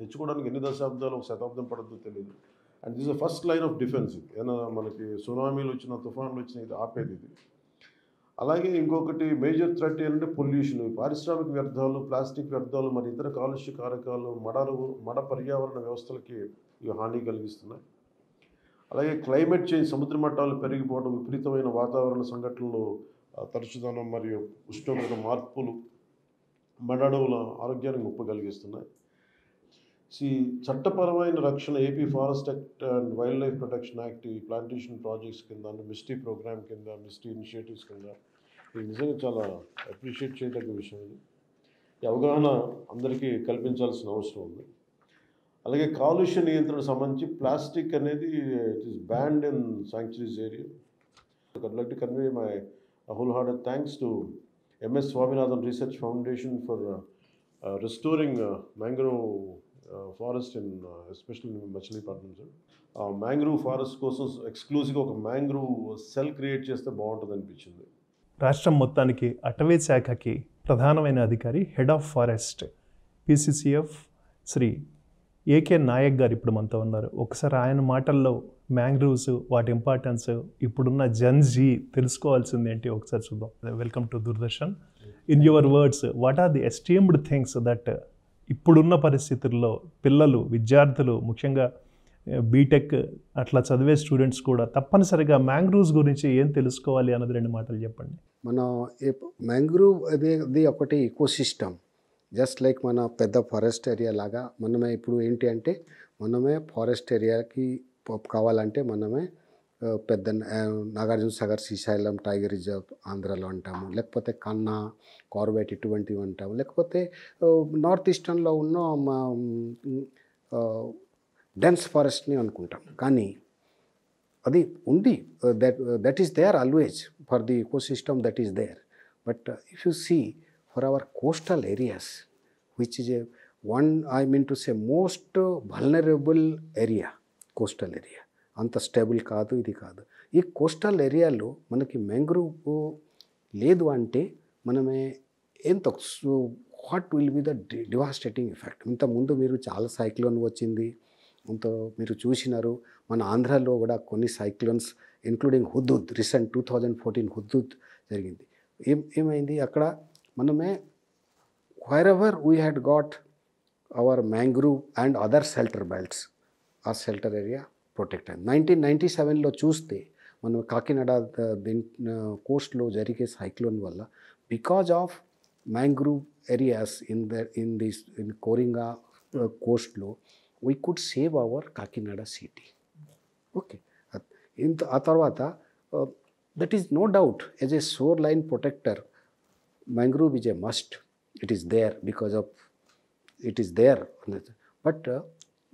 తెచ్చుకోవడానికి ఎన్ని దశాబ్దాలు, ఒక శతాబ్దం పడద్దో తెలియదు. And this first line of defence. ఇది ఏదైనా మనకి సునామీలు వచ్చిన, తుఫాన్లు వచ్చిన ఇది ఆపేది ఇది. అలాగే ఇంకొకటి మేజర్ థ్రెట్ ఏంటంటే పొల్యూషన్, పారిశ్రామిక వ్యర్థాలు, ప్లాస్టిక్ వ్యర్థాలు మరి ఇతర కాలుష్య కారకాలు మడ పర్యావరణ వ్యవస్థలకి ఇవి హాని కలిగిస్తున్నాయి. అలాగే క్లైమేట్ చేంజ్, సముద్ర మట్టాలు పెరిగిపోవడం, విపరీతమైన వాతావరణ సంఘటనలు, తరచుదనం మరియు ఉష్ణోగ్రత మార్పులు మడ అడవుల ఆరోగ్యానికి ముప్పు కలిగిస్తున్నాయి. చట్టపరమైన రక్షణ AP forest act and wild life protection act, ఈ ప్లాంటేషన్ ప్రాజెక్ట్స్ కింద, మిస్టీ ప్రోగ్రామ్ కింద, మిస్టీ ఇనిషియేటివ్స్ కింద ఇది నిజంగా చాలా అప్రిషియేట్ చేయదగ్గ విషయం. ఇది ఈ అవగాహన అందరికీ కల్పించాల్సిన అవసరం ఉంది. అలాగే కాలుష్య నియంత్రణ సంబంధించి ప్లాస్టిక్ అనేది it is banned in sanctuaries area. I'd like to convey my wholehearted thanks to MS Swaminathan Research Foundation for restoring mangrove forest in especially in Machilipatnam. Mangrove forest కోసం ఎక్స్క్లూజివ్గా ఒక మ్యాంగ్రూవ్ సెల్ క్రియేట్ చేస్తే బాగుంటుంది అనిపించింది. రాష్ట్రం మొత్తానికి అటవీ శాఖకి ప్రధానమైన అధికారి, head of forest PCCF Shri A K Nayak garu ఇప్పుడు మనతో ఉన్నారు. ఒకసారి ఆయన మాటల్లో మ్యాంగ్రూవ్స్, వాటి ఇంపార్టెన్స్, ఇప్పుడున్న జన్జీ తెలుసుకోవాల్సింది ఏంటి ఒకసారి చూద్దాం. Welcome to Doordarshan. In your words, what are the esteemed things that ఇప్పుడున్న పరిస్థితుల్లో పిల్లలు, విద్యార్థులు, ముఖ్యంగా బీటెక్ అట్లా చదివే స్టూడెంట్స్ కూడా తప్పనిసరిగా మ్యాంగ్రూవ్స్ గురించి ఏం తెలుసుకోవాలి అన్నది 2 మాటలు చెప్పండి. మన మ్యాంగ్రూవ్ అనేది ఒకటి ఈకోసిస్టమ్, జస్ట్ లైక్ మన పెద్ద ఫారెస్ట్ ఏరియా లాగా. మనమే ఇప్పుడు ఏంటి అంటే మనమే ఫారెస్ట్ ఏరియాకి కావాలంటే మనమే పెద్ద నాగార్జున సాగర్, శ్రీశైలం టైగర్ రిజర్వ్ ఆంధ్రాలో అంటాము, లేకపోతే కన్నా, కార్బెట్ ఇటువంటివి అంటాము, లేకపోతే నార్త్ ఈస్టర్న్లో ఉన్న డెన్స్ ఫారెస్ట్ని అనుకుంటాం. కానీ అది ఉంది, that is there always for the ecosystem, that is there. But if you see for our coastal areas, which is I mean to say most vulnerable area, coastal area. అంత stable కాదు, ఇది కాదు. ఈ coastal ఏరియాలో మనకి mangrove లేదు అంటే మనమే ఎంత what will be the devastating effect. ఇంతకుముందు మీరు చాలా సైక్లోన్ వచ్చింది, అంత మీరు చూసినారు. మన ఆంధ్రాలో కూడా కొన్ని సైక్లోన్స్ ఇంక్లూడింగ్ హుద్దుద్, రీసెంట్ 2014 హుద్దుద్ జరిగింది. ఏమైంది అక్కడ మనమే wherever we had got our mangrove and other shelter belts, ఆ షెల్టర్ ఏరియా ప్రొటెక్ట్ అయింది. 1997లో చూస్తే మనం కాకినాడ కోస్ట్లో జరిగే సైక్లోన్ వల్ల because of mangrove areas in Coringa కోస్ట్లో we could save our Kakinada city. Okay, ఆ తర్వాత that is no doubt as a shore line protector mangrove is a must. It is there because of it is there. But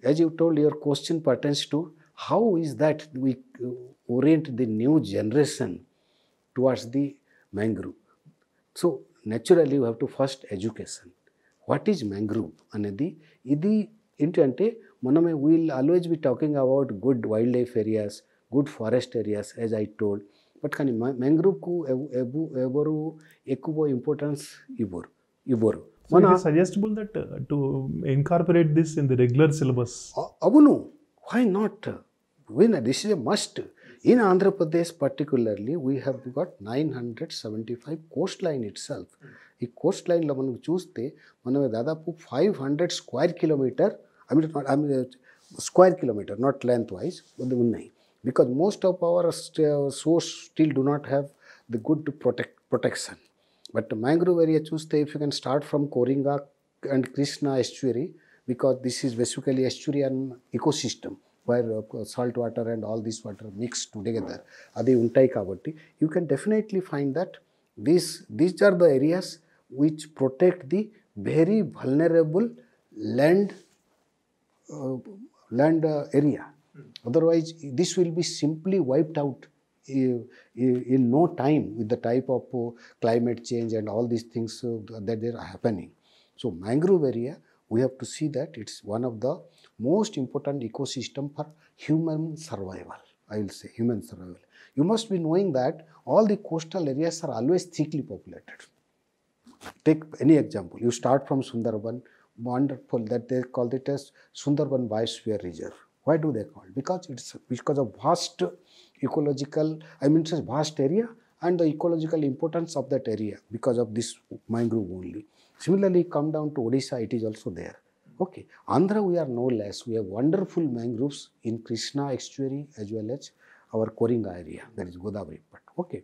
as you told, your question pertains to how is that we orient the new generation towards the mangrove. So naturally you have to first education. What is mangrove anedi idi entante maname will always be talking about good wildlife areas, good forest areas, as I told. But కానీ మ్యాంగ్రూవ్కు ఎవరు ఎక్కువ importance ఇవ్వరు. Suggestable that to incorporate this in the regular syllabus. అవును, why not? This is a must. In Andhra Pradesh particularly we have got 975 coast line itself. ఈ coast లైన్లో మనం చూస్తే మనం దాదాపు 500 square kilometre, square kilometre not lengthwise ఉన్నాయి. Because most of our source still do not have the good protection. But mangrove area chuste, if you can start from Koringa and Krishna estuary, because this is basically estuarian ecosystem where salt water and all this water mixed together. Adi untai kabatti you can definitely find that these are the areas which protect the very vulnerable land area. Otherwise, this will be simply wiped out in no time with the type of climate change and all these things that they are happening. So mangrove area, we have to see that it's one of the most important ecosystem for human survival. I will say human survival. You must be knowing that all the coastal areas are always thickly populated. Take any example. You start from Sundarban, wonderful that they call it as Sundarban Biosphere Reserve. Why do they call it? Because it's because of vast ecological, it's a vast area and the ecological importance of that area because of this mangrove only. Similarly, come down to Odisha, it is also there. Okay. Andhra, we are no less. We have wonderful mangroves in Krishna estuary as well as our Koringa area, that is Godavari. Okay.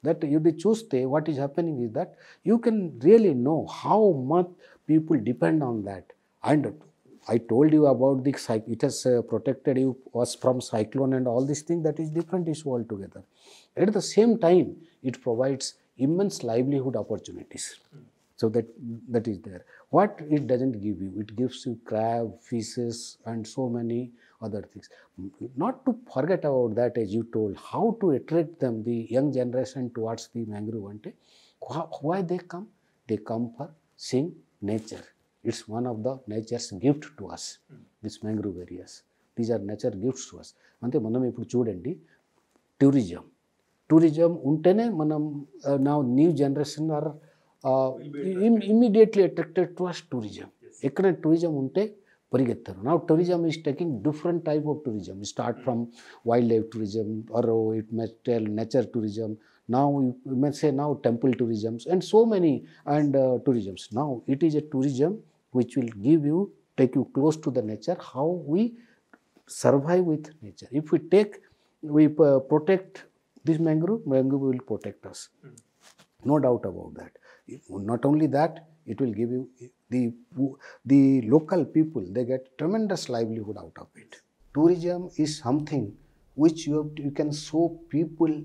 That you choose what is happening is that you can really know how much people depend on that. And I told you about the it has protected you was from cyclone and all these things. That is different issue altogether. At the same time, it provides immense livelihood opportunities. So that is there. What it doesn't give you, it gives you crab, fishes, and so many other things. Not to forget about that, as you told, how to attract them, the young generation, towards the mangrove. Why they come? They come for seeing nature. It's one of the nature's gift to us, these mangrove areas. These are nature gifts to us. Ante manam ippudu chudandi, tourism. Tourism untene manam now new generation are immediately attracted towards tourism. Ekkada tourism unte పరిగెత్తారు. Now tourism is taking different type of tourism. We start from wildlife tourism, or it may tell nature tourism. Now you may say now temple tourism and so many and tourisms. Now it is a tourism which will take you close to the nature, how we survive with nature. If we protect this mangrove will protect us. No doubt about that. Not only that, it will give you the local people, they get tremendous livelihood out of it. Tourism is something which you can show people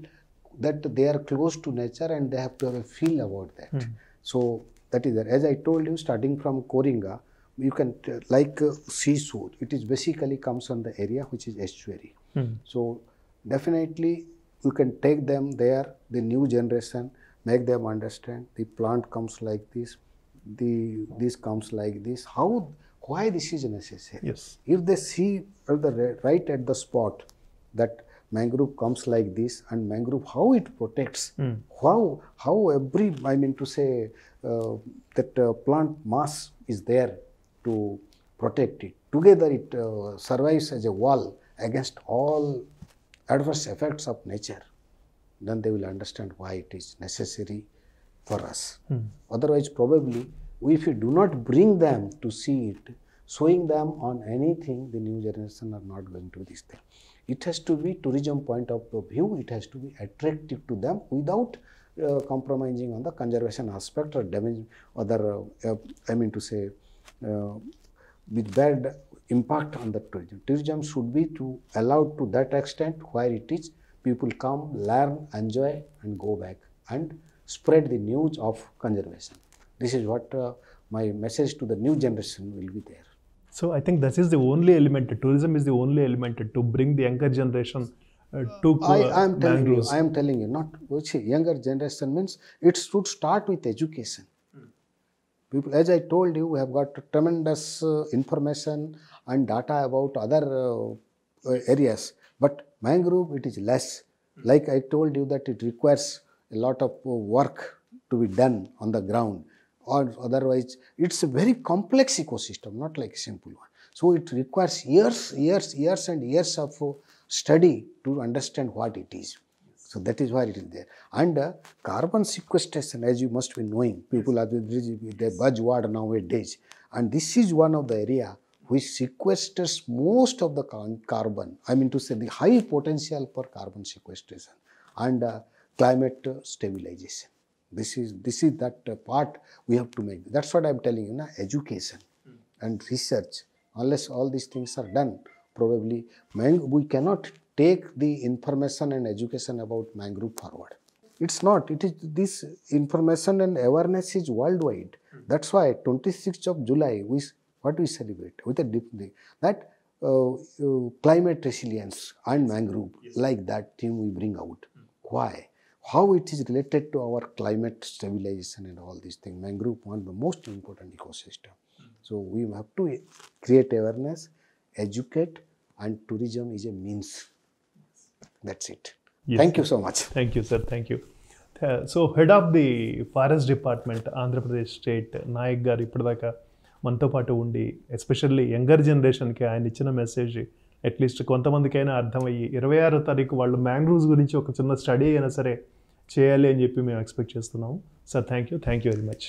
that they are close to nature and they have to have a feel about that. So that is there. As I told you, starting from Koringa, you can like seafood. It is basically comes on the area which is estuary. So definitely you can take them there, the new generation, make them understand the plant comes like this, this comes like this, why this is necessary. Yes. If they see right at the spot that mangrove comes like this and mangrove how it protects, how every, that plant mass is there to protect it. Together it survives as a wall against all adverse effects of nature. Then they will understand why it is necessary for us. Otherwise, probably, if we do not bring them to see it, showing them on anything, the new generation are not going to this thing. It has to be tourism point of view, it has to be attractive to them without compromising on the conservation aspect or damage other, with bad impact on the tourism. Tourism should be allowed to that extent where it is people come, learn, enjoy and go back and spread the news of conservation. This is what my message to the new generation will be there. So I think this is the only element, tourism is the only element to bring the younger generation to mangroves. I am telling you, not younger generation means it should start with education. People, as I told you, we have got tremendous information and data about other areas, but mangrove, it is less. Like I told you that it requires a lot of work to be done on the ground, or otherwise it's a very complex ecosystem, not like a simple one. So it requires years and years of study to understand what it is. So that is why it is there. And carbon sequestration, as you must be knowing, people are the buzzword nowadays, and this is one of the area which sequesters most of the carbon, the high potential for carbon sequestration and climate stabilization. This is that part we have to make. That's what I am telling you, education and research. Unless all these things are done, probably we cannot take the information and education about mangrove forward. It's not. It is this information and awareness is worldwide. That's why 26th of July, what we celebrate with a different thing, that climate resilience and mangrove, like that theme we bring out. Why? How it is related to our climate stabilization and all these things. Mangrove one of the most important ecosystem. So we have to create awareness, educate, and tourism is a means. That's it. Yes, Thank you sir. so much. Thank you, sir. Thank you. So head of the forest department Andhra Pradesh state Nayak garu ఇప్పటిదాకా మనతో పాటు ఉండి especially younger జనరేషన్కి ఆయన ఇచ్చిన message at least కొంతమందికైనా అర్థమయ్యి 26వ తారీఖు వాళ్ళు మ్యాంగ్రూవ్స్ గురించి ఒక చిన్న స్టడీ అయినా సరే చేయాలి అని చెప్పి మేము ఎక్స్పెక్ట్ చేస్తున్నాము. Sir thank you very much.